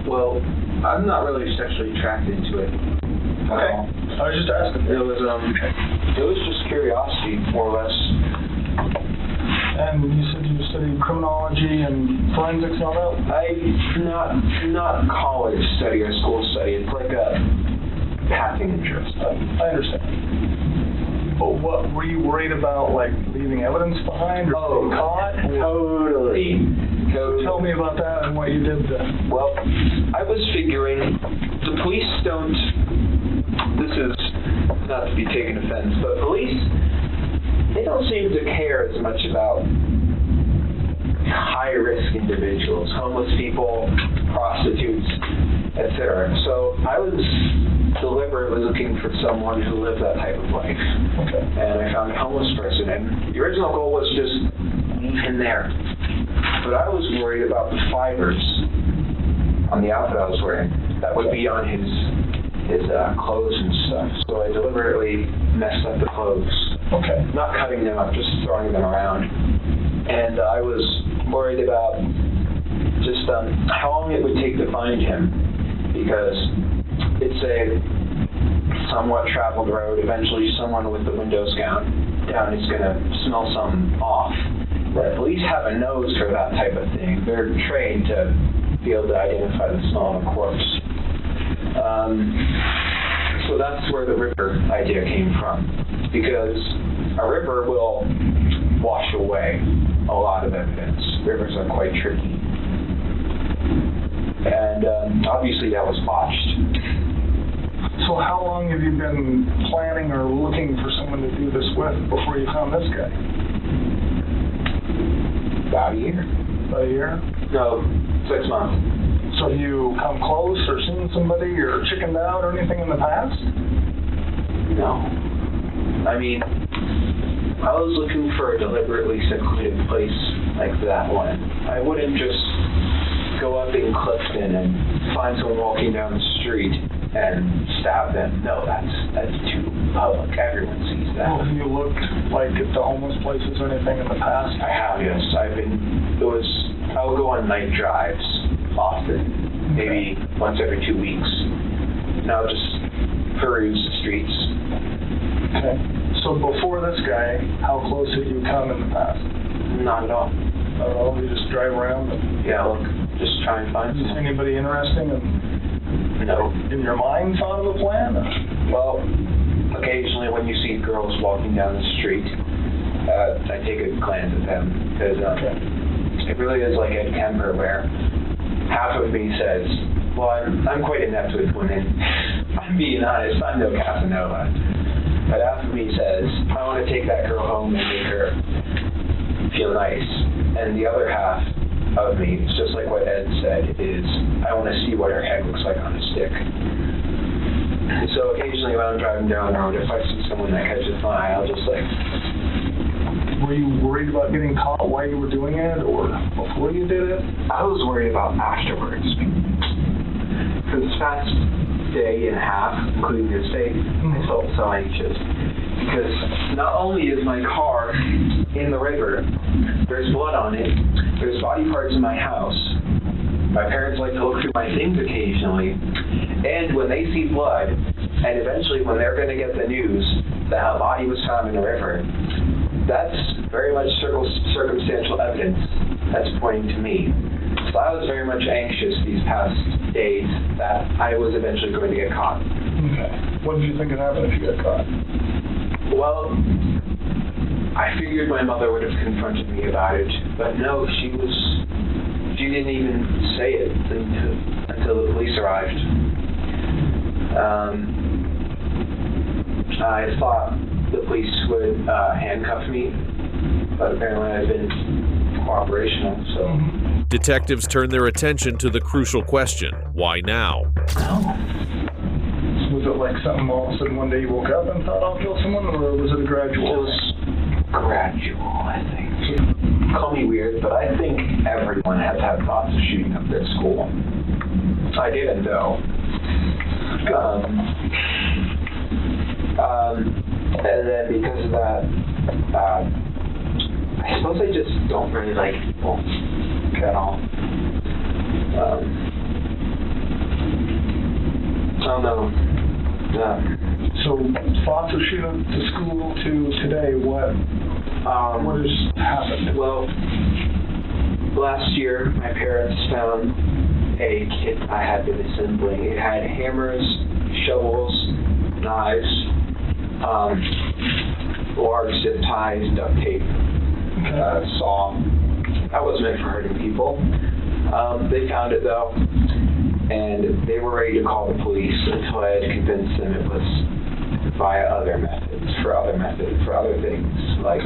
Well, I'm not really sexually attracted to it. Okay. I was just asking. It was just curiosity, more or less. And you said you studied criminology and forensics and all that? Not college study or school study. It's like a passing interest. I understand. But what were you worried about, like leaving evidence behind or being caught? Totally. Tell me about that and what you did then. Well, I was figuring the police don't. This is not to be taken offense, but police, they don't seem to care as much about high-risk individuals, homeless people, prostitutes, etc. So I was deliberately looking for someone who lived that type of life. Okay. And I found a homeless person, and the original goal was just leave him there. But I was worried about the fibers on the outfit I was wearing that would be on his his clothes and stuff. So I deliberately messed up the clothes. Okay. Not cutting them up, just throwing them around. And I was worried about just how long it would take to find him, because it's a somewhat traveled road. Eventually someone with the windows down is going to smell something off. Right. Police have a nose for that type of thing. They're trained to be able to identify the smell of a corpse. So that's where the river idea came from, because a river will wash away a lot of evidence. Rivers are quite tricky. And obviously that was botched. So how long have you been planning or looking for someone to do this with before you found this guy? About a year. About a year? No, 6 months. So have you come close or seen somebody or chickened out or anything in the past? No. I mean, I was looking for a deliberately secluded place like that one. I wouldn't just go up in Clifton and find someone walking down the street and stab them. No, that's too public. Everyone sees that. Well, have you looked like at the homeless places or anything in the past? I have, yes. I would go on night drives often, maybe once every 2 weeks. And I would just peruse the streets. Okay. So before this guy, how close have you come in the past? Not at all. Not at all? You just drive around? Yeah, look, just try and find someone. Is anybody interesting in your mind thought of a plan? Well, occasionally when you see girls walking down the street, I take a glance at them, because it really is like Ed Kemper, where half of me says, well, I'm quite inept with women. I'm being honest, I'm no Casanova. But half of me says, I want to take that girl home and make her feel nice. And the other half of me, it's just like what Ed said, is I want to see what her head looks like on a stick. So occasionally when I'm driving down the road, if I see someone that catches my eye, I'll just like... Were you worried about getting caught while you were doing it, or before you did it? I was worried about afterwards. For this past day and a half, including this day, I felt so anxious. Because not only is my car in the river, there's blood on it, there's body parts in my house, my parents like to look through my things occasionally, and when they see blood, and eventually when they're going to get the news that a body was found in the river, that's very much circumstantial evidence that's pointing to me. So I was very much anxious these past days that I was eventually going to get caught. Okay. What did you think would happen if you got caught? Well, I figured my mother would have confronted me about it, but no, she didn't even say it until the police arrived. I thought the police would handcuff me, but apparently I've been cooperational, so... Detectives turn their attention to the crucial question, why now? Was it like something all of a sudden one day you woke up and thought I'll kill someone, or was it a gradual? It was gradual, I think. Call me weird, but I think everyone has had thoughts of shooting up their school. I didn't, though. And then because of that, I suppose I just don't really like people at all. I don't know. So thoughts of shooting up the school to today, what has happened? Well, last year my parents found a kit I had been assembling. It had hammers, shovels, knives, large zip ties, duct tape, saw. That was meant for hurting people. They found it though, and they were ready to call the police until I had convinced them it was via other methods, for other things, like,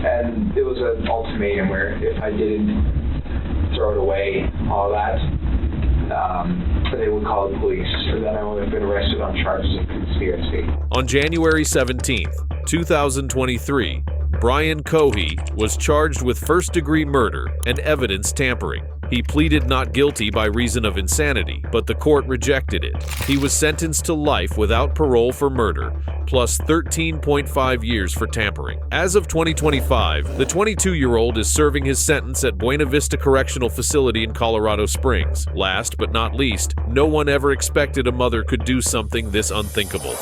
and it was an ultimatum where if I didn't throw it away, all that, they would call the police, and then I would have been arrested on charges of conspiracy. On January 17th, 2023, Brian Cohey was charged with first-degree murder and evidence tampering. He pleaded not guilty by reason of insanity, but the court rejected it. He was sentenced to life without parole for murder, plus 13.5 years for tampering. As of 2025, the 22-year-old is serving his sentence at Buena Vista Correctional Facility in Colorado Springs. Last but not least, no one ever expected a mother could do something this unthinkable.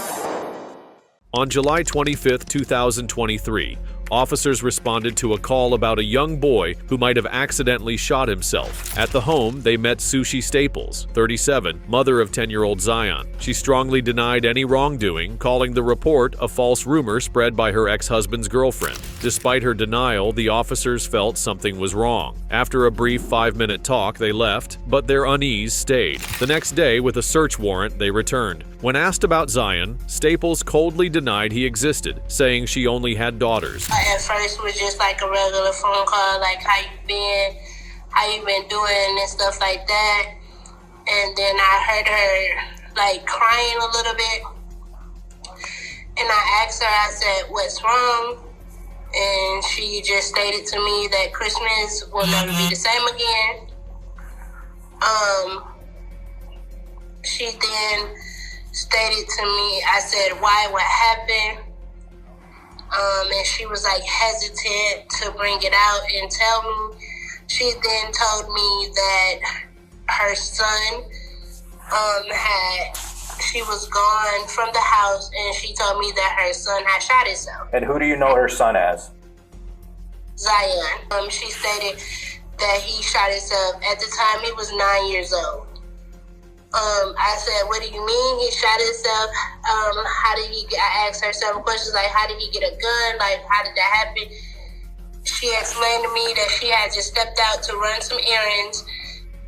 On July 25, 2023, officers responded to a call about a young boy who might have accidentally shot himself. At the home, they met Sushi Staples, 37, mother of 10-year-old Zion. She strongly denied any wrongdoing, calling the report a false rumor spread by her ex-husband's girlfriend. Despite her denial, the officers felt something was wrong. After a brief 5-minute talk, they left, but their unease stayed. The next day, with a search warrant, they returned. When asked about Zion, Staples coldly denied he existed, saying she only had daughters. At first it was just like a regular phone call, like how you been doing and stuff like that. And then I heard her like crying a little bit. And I asked her, I said, what's wrong? And she just stated to me that Christmas will never be the same again. She then stated to me, I said, why, what happened? And she was like hesitant to bring it out and tell me. She then told me that her son she was gone from the house, and she told me that her son had shot himself. And who do you know her son as? Zion. She stated that he shot himself. At the time, he was 9 years old. I said, what do you mean he shot himself? I asked her several questions, like, how did he get a gun? Like, how did that happen? She explained to me that she had just stepped out to run some errands,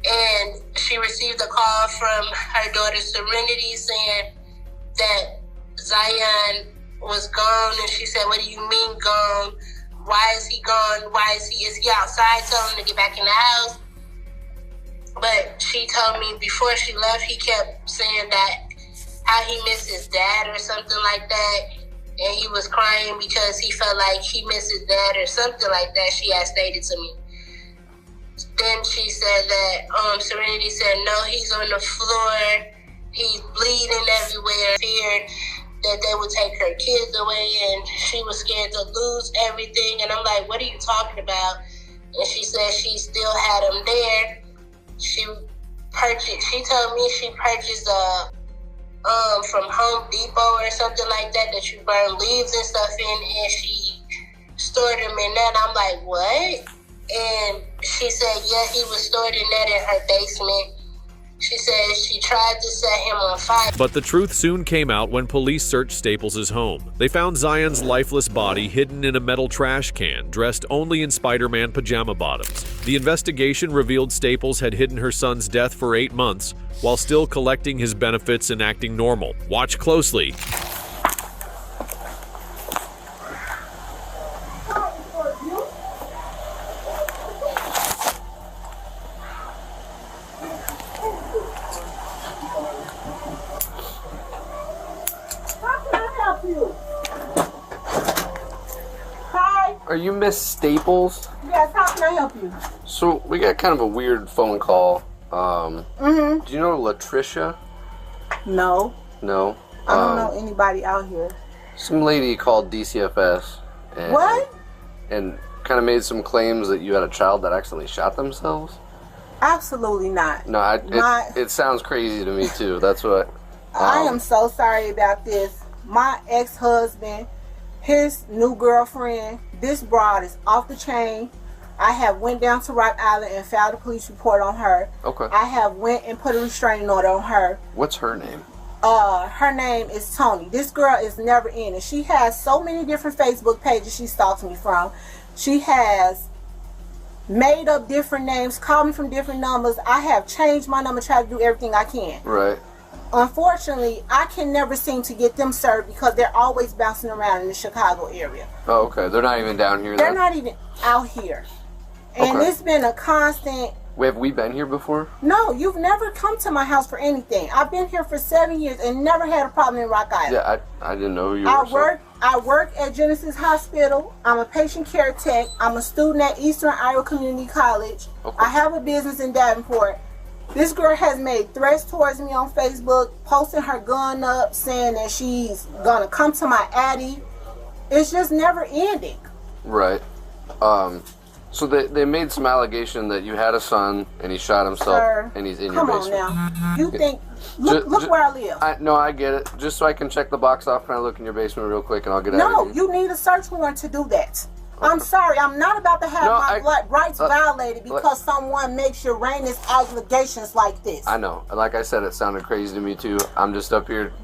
and she received a call from her daughter Serenity saying that Zion was gone. And she said, what do you mean gone? Why is he gone? Is he outside? Tell him to get back in the house. But she told me before she left, he kept saying that how he missed his dad or something like that. And he was crying because he felt like he missed his dad or something like that, she had stated to me. Then she said that Serenity said, no, he's on the floor. He's bleeding everywhere. Feared that they would take her kids away, and she was scared to lose everything. And I'm like, what are you talking about? And she said she still had him there. She told me she purchased from Home Depot or something like that you burn leaves and stuff in, and she stored them in that. I'm like, what? And she said, yeah, he was stored in that in her basement. She said she tried to set him on fire. But the truth soon came out when police searched Staples' home. They found Zion's lifeless body hidden in a metal trash can, dressed only in Spider-Man pajama bottoms. The investigation revealed Staples had hidden her son's death for 8 months while still collecting his benefits and acting normal. Watch closely. Are you Miss Staples? Yes, how can I help you? So we got kind of a weird phone call. Do you know Latricia? No. No. I don't know anybody out here. Some lady called DCFS. And, What? And kind of made some claims that you had a child that accidentally shot themselves. Absolutely not. No, it sounds crazy to me too. That's what. I am so sorry about this. My ex-husband, his new girlfriend, this broad is off the chain. I have went down to Rock Island and filed a police report on her. Okay. I have went and put a restraining order on her. What's her name? Her name is Tony. This girl is never in it. She has so many different Facebook pages she stalks me from. She has made up different names, called me from different numbers. I have changed my number, tried to do everything I can. Right. Unfortunately, I can never seem to get them served because they're always bouncing around in the Chicago area. Oh, okay. They're not even down here. They're not even out here. And Okay. it's been a constant Have we been here before? No, you've never come to my house for anything. I've been here for 7 years and never had a problem in Rock Island. Yeah, I didn't know who you were. I work at Genesis Hospital. I'm a patient care tech. I'm a student at Eastern Iowa Community College. Okay. I have a business in Davenport. This girl has made threats towards me on Facebook, posting her gun up, saying that she's gonna come to my addy. It's just never ending. Right. So they made some allegation that you had a son and he shot himself. Sir, and he's in your come basement. on now. You think, look where I live. No, I get it. Just so I can check the box off, can I look in your basement real quick and I'll get out No, of here? you need a search warrant to do that. I'm sorry, I'm not about to have my rights violated because someone makes Uranus allegations like this. I know. Like I said, it sounded crazy to me too. I'm just up here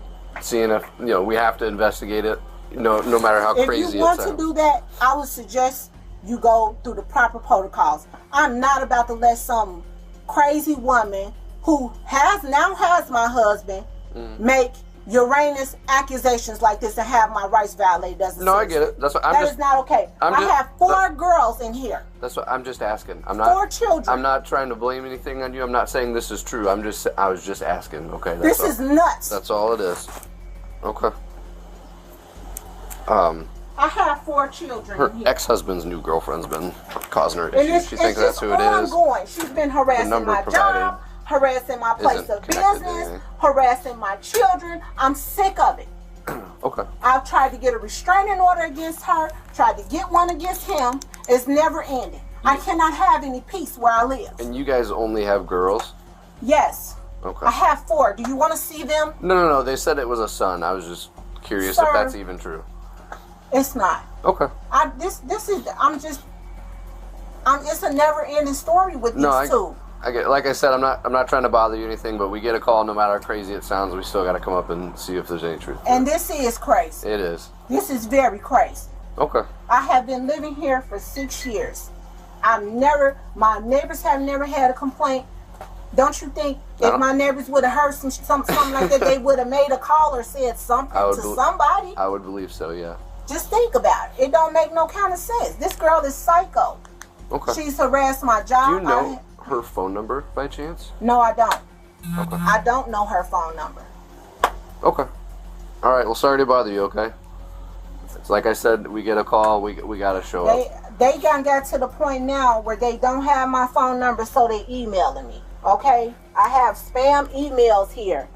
seeing if, we have to investigate it, no matter how crazy it sounds. If you want to do that, I would suggest you go through the proper protocols. I'm not about to let some crazy woman who has my husband make Uranus accusations like this and have my rights violated. No, I get it. That's what That is not okay. I have 4 girls in here. That's what I'm just asking. I'm not 4 children. I'm not trying to blame anything on you. I'm not saying this is true. I was just asking. Okay. This is nuts. That's all it is. Okay. I have 4 children. Her here. ex-husband's new girlfriend's been causing her And issues. She thinks that's who it is. Ongoing. She's been harassing my job, harassing my place of business, harassing my children. I'm sick of it. Okay. I've tried to get a restraining order against her, tried to get one against him. It's never ending. I cannot have any peace where I live. And you guys only have girls? Yes. Okay. I have 4. Do you want to see them? No. They said it was a son. I was just curious if that's even true. It's not. Okay. It's a never-ending story with these two. I get. Like I said, I'm not trying to bother you or anything, but we get a call, no matter how crazy it sounds, we still got to come up and see if there's any truth. And this is crazy. It is. This is very crazy. Okay. I have been living here for 6 years. My neighbors have never had a complaint. Don't you think if my neighbors would have heard something like that, they would have made a call or said something to somebody? I would believe so, yeah. Just think about it. It don't make no kind of sense. This girl is psycho. Okay. She's harassed my job. Do you know her phone number by chance? No, I don't. Okay. I don't know her phone number. Okay. All right. Well, sorry to bother you. Okay. It's like I said, we get a call. We gotta show up. They got to the point now where they don't have my phone number, so they emailing me. Okay. I have spam emails here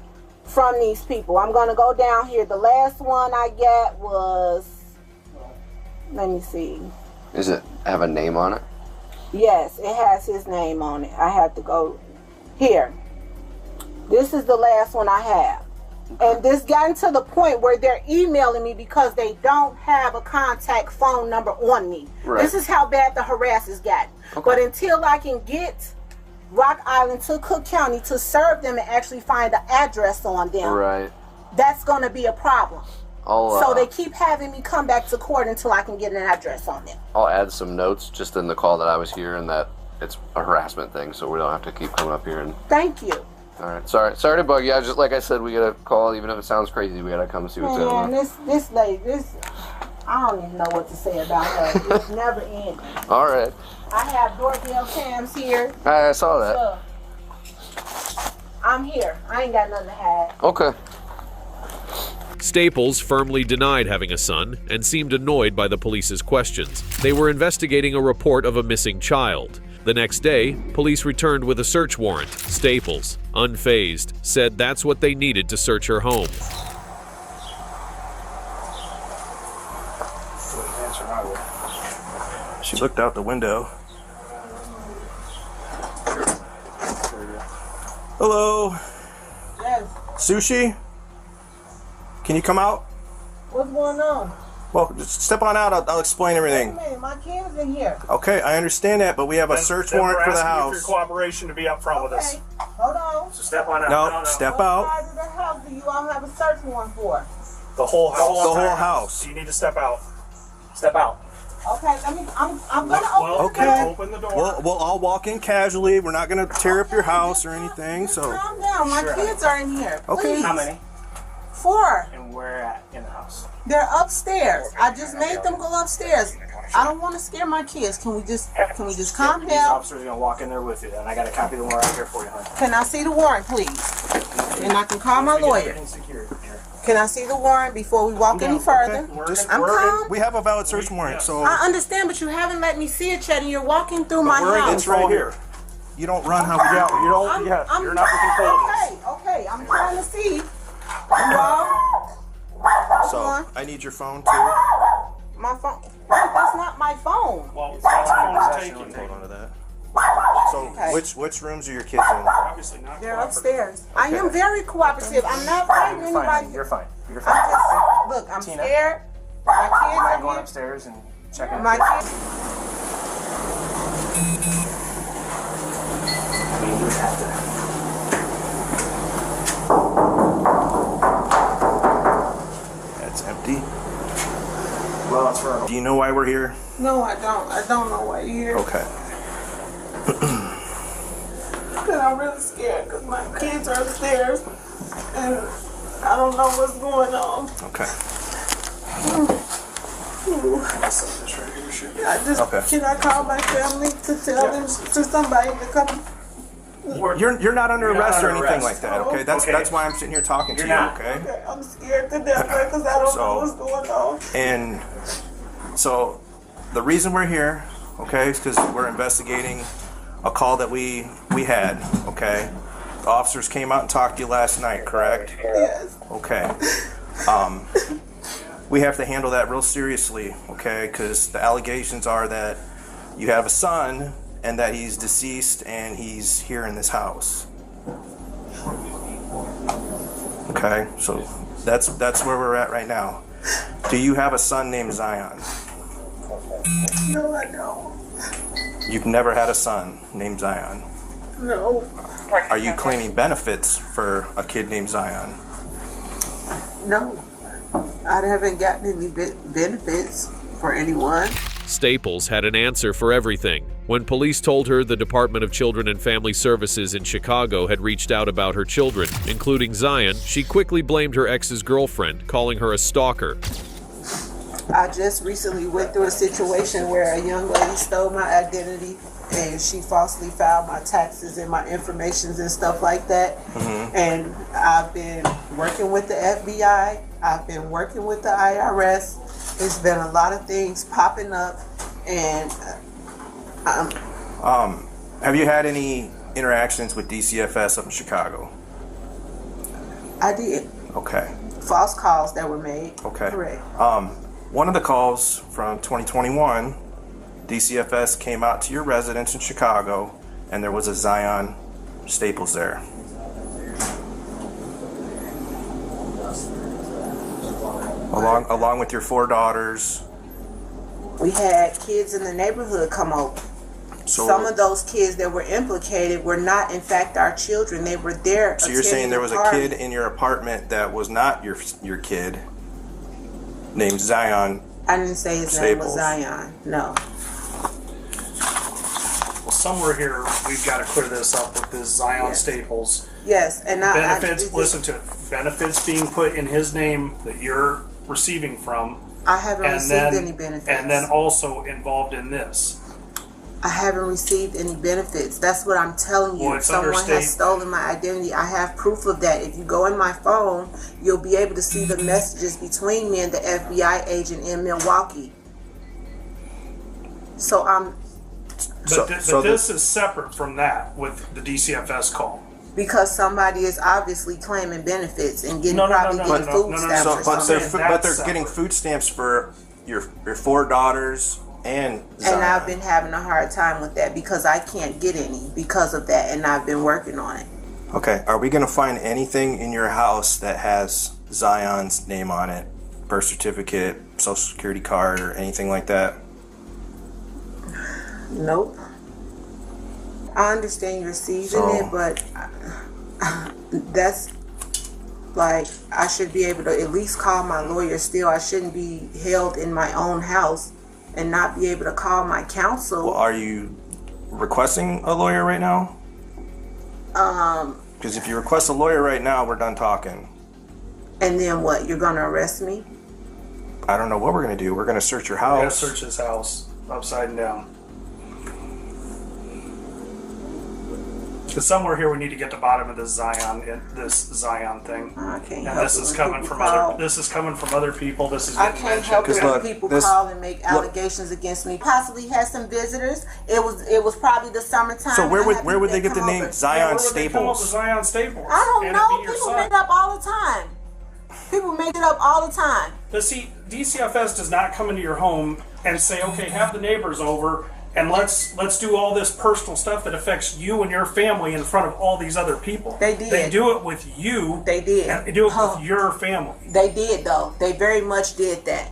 from these people. I'm gonna go down here. The last one I got was. Let me see. Is it have a name on it? Yes, it has his name on it. I have to go here. This is the last one I have. And this gotten to the point where they're emailing me because they don't have a contact phone number on me. Right. This is how bad the harassers got. Okay. But until I can get Rock Island to Cook County to serve them and actually find the address on them, right, that's going to be a problem. So they keep having me come back to court until I can get an address on them. I'll add some notes just in the call that I was here and that it's a harassment thing, so we don't have to keep coming up here and. Thank you. All right, sorry to bug you. Just like I said, we got to call, even if it sounds crazy. We got to come see what's going on. This lady, I don't even know what to say about her. It's never ending. All right. I have doorbell cams here. I saw that. Look, I'm here. I ain't got nothing to hide. Okay. Staples firmly denied having a son and seemed annoyed by the police's questions. They were investigating a report of a missing child. The next day, police returned with a search warrant. Staples, unfazed, said that's what they needed to search her home. She looked out the window. Hello? Yes. Sushi? Can you come out? What's going on? Well, just step on out. I'll explain everything. Wait a minute, my kid's in here. Okay, I understand that, but we have a search warrant for the house. For your cooperation to be up front with us. Hold on. So step on out. No, step out. What side of the house do you all have a search warrant for? The whole house. The whole house. So you need to step out. Step out. Okay, I'm gonna open the door. Open the door. We'll all walk in casually. We're not gonna tear up your house or anything. So calm down. My kids are in here. Okay. Please. How many? before. And where at in the house? They're upstairs. I just made them go upstairs. I don't want to scare my kids. Can we just calm These down? officers are gonna walk in there with you, and I got a copy of the warrant right here for you, honey. Can I see the warrant, please? And I can call my lawyer. Can I see the warrant before we walk any further? I'm calm. We have a valid search warrant, so I understand, but you haven't let me see it yet, and you're walking through my house. it's right here. You don't run how we you're not in control of this. Okay, I'm trying to see. Well, So I need your phone too. my phone. That's not my phone. Well, that's phone is taken. Hold on to that. So which rooms are your kids in? Obviously not. They're upstairs. I am very cooperative. I'm not fighting anybody. You're fine. You're I'm fine. just look. I'm Tina, scared. My kids I'm are going here. upstairs and checking. My kids. I mean, you would have to. That's empty. Well, it's for. Do you know why we're here? No, I don't. I don't know why you're here. Okay. Because I'm really scared because my kids are upstairs and I don't know what's going on. Okay. Can I call my family to tell them to somebody to come? You're not under arrest or anything arrest. like that, okay? That's why I'm sitting here talking to you, okay? I'm scared to death because I don't know what's going on. And so the reason we're here, okay, is because we're investigating a call that we had, okay? The officers came out and talked to you last night, correct? Yes. Okay. We have to handle that real seriously, okay? Because the allegations are that you have a son and that he's deceased and he's here in this house. Okay, so that's where we're at right now. Do you have a son named Zion? No, I don't. You've never had a son named Zion. No. Are you claiming benefits for a kid named Zion? No. I haven't gotten any benefits for anyone. Staples had an answer for everything. When police told her the Department of Children and Family Services in Chicago had reached out about her children, including Zion, she quickly blamed her ex's girlfriend, calling her a stalker. I just recently went through a situation where a young lady stole my identity and she falsely filed my taxes and my informations and stuff like that. Mm-hmm. And I've been working with the FBI. I've been working with the IRS. There's been a lot of things popping up, and have you had any interactions with DCFS up in Chicago? I did. Okay. False calls that were made. Okay. Correct. One of the calls from 2021, DCFS came out to your residence in Chicago, and there was a Zion Staples there. Along with your 4 daughters. We had kids in the neighborhood come over. So, some of those kids that were implicated were not, in fact, our children. They were there. So you're saying there was a kid in your apartment that was not your kid, named Zion. I didn't say his name was Zion. No. Well, somewhere here we've got to clear this up with this Zion Staples. Yes, and benefits. Listen to it. Benefits being put in his name that you're receiving from. I haven't received any benefits. And then also involved in this. I haven't received any benefits. That's what I'm telling you. Well, someone has stolen my identity. I have proof of that. If you go in my phone, you'll be able to see the messages between me and the FBI agent in Milwaukee. So I'm. But this is separate from that with the DCFS call. Because somebody is obviously claiming benefits and getting food stamps. But they're getting food stamps for your 4 daughters and Zion. And I've been having a hard time with that because I can't get any because of that, and I've been working on it. Okay, are we going to find anything in your house that has Zion's name on it? Birth certificate, social security card, or anything like that? Nope. I understand you're seizing it, but that's like, I should be able to at least call my lawyer still. I shouldn't be held in my own house and not be able to call my counsel. Well, are you requesting a lawyer right now? Because if you request a lawyer right now, we're done talking. And then what? You're gonna arrest me? I don't know what we're gonna do. We're gonna search your We gotta house. search his house upside and down. Because somewhere here we need to get to the bottom of this Zion thing. I can't And help this it is when coming people from call. other. This is coming from other people. This is I getting can't mentioned. help it when look, people this- call and make allegations against me. Possibly had some visitors. It was probably the summertime. So where and I had would people they that get the come name over. Zion Where would they come up with Staples? Zion Staples? I don't And know. it be your People son. make it up all the time. People make it up all the time. But see, DCFS does not come into your home and say, okay, have the neighbors over and let's do all this personal stuff that affects you and your family in front of all these other people. They did. They do it with you. They did. And they do it with your family. They did though. They very much did that.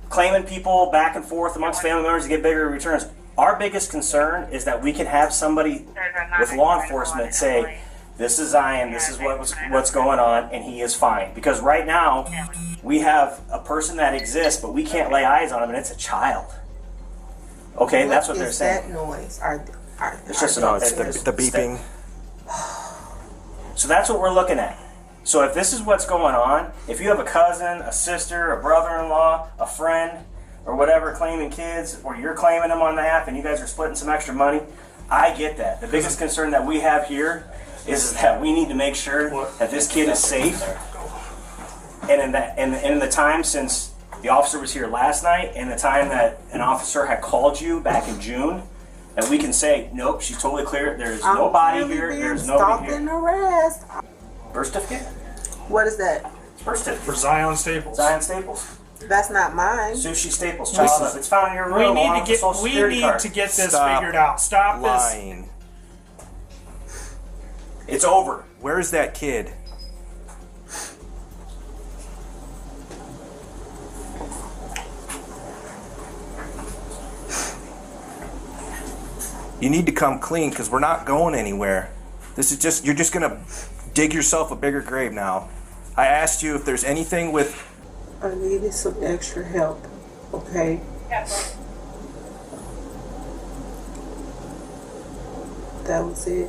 Claiming people back and forth amongst family members to get bigger returns. Our biggest concern is that we can have somebody with law enforcement say, this is Zion, this is what's going on, and he is fine. Because right now, we have a person that exists, but we can't lay eyes on him, and it's a child. Okay, that's what they're saying. What is that noise? It's just The beeping. So that's what we're looking at. So if this is what's going on, if you have a cousin, a sister, a brother-in-law, a friend, or whatever claiming kids, or you're claiming them on the app and you guys are splitting some extra money, I get that. The biggest concern that we have here is that we need to make sure that this kid is safe. And in the time since the officer was here last night and the time that an officer had called you back in June, and we can say, nope, she's totally clear. There's nobody here. There's nobody here. And arrest. Birth certificate? What is that? Birth certificate. For Zion Staples. Zion Staples. That's not mine. Sushi Staples. Child. It's found in your room. We along need with the Social to Security card. get this Stop figured out. Stop lying. It's over. Where's that kid? You need to come clean because we're not going anywhere. This is just, you're just gonna dig yourself a bigger grave now. I asked you if there's anything with. I needed some extra help. Okay. That was it.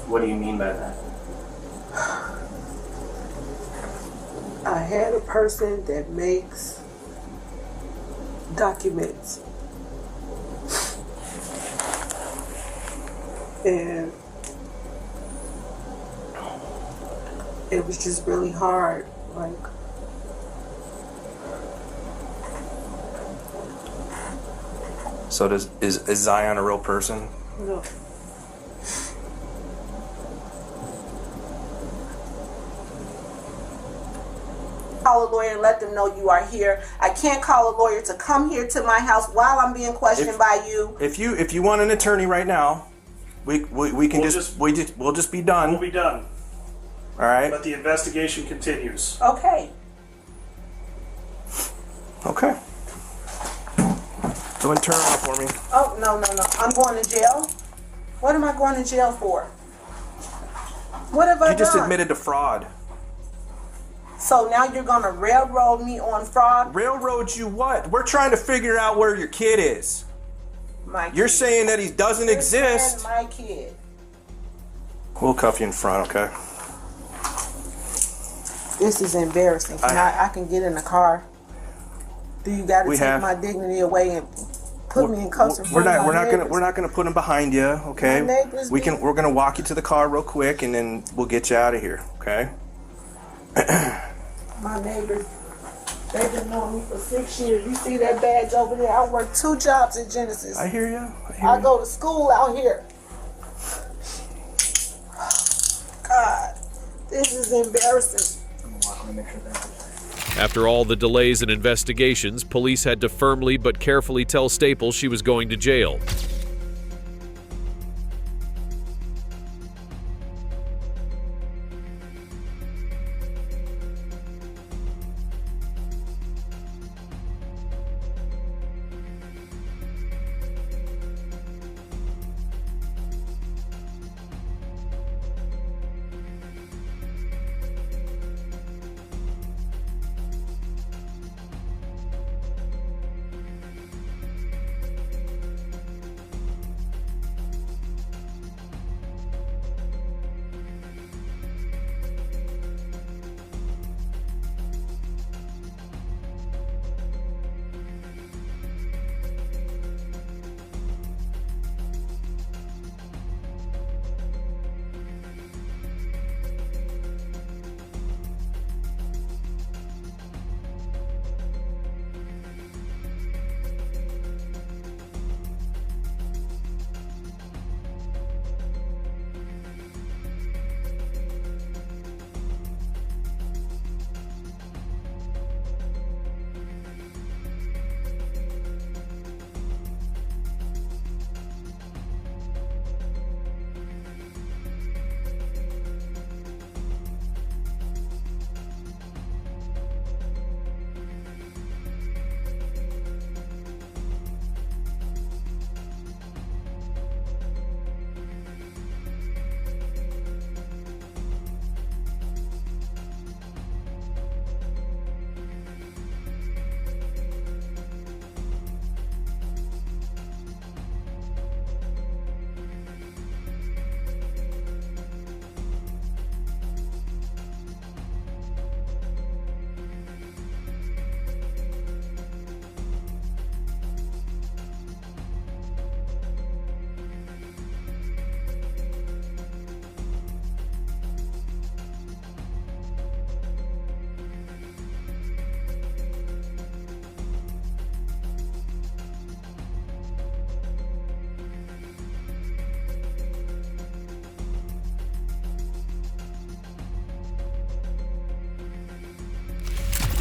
What do you mean by that? I had a person that makes documents. And it was just really hard. Like, So is Zion a real person? no. Call a lawyer and let them know you are here. I can't call a lawyer to come here to my house while I'm being questioned by you. If you want an attorney right now, we can we'll just be done. We'll be done. All right. But the investigation continues. Okay. Okay. Go and turn it off for me. Oh, no. I'm going to jail. What am I going to jail for? What have I done? You just admitted to fraud. So now you're going to railroad me on fraud? Railroad you what? We're trying to figure out where your kid is. My kid. You're saying that he doesn't exist. My kid. We'll cuff you in front, okay? This is embarrassing. I can get in the car. Do you got to take my dignity away and put me in cuffs? We're not gonna put him behind you, okay? We're gonna walk you to the car real quick and then we'll get you out of here, okay? My neighbors, they've been knowing me for 6 years. You see that badge over there? I work 2 jobs at Genesis. I hear you. I go to school out here. God, this is embarrassing. After all the delays and investigations, police had to firmly but carefully tell Staples she was going to jail.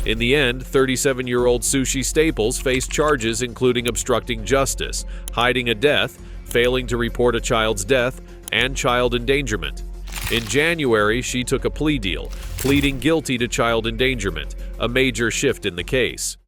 In the end, 37-year-old Sushi Staples faced charges including obstructing justice, hiding a death, failing to report a child's death, and child endangerment. In January, she took a plea deal, pleading guilty to child endangerment, a major shift in the case.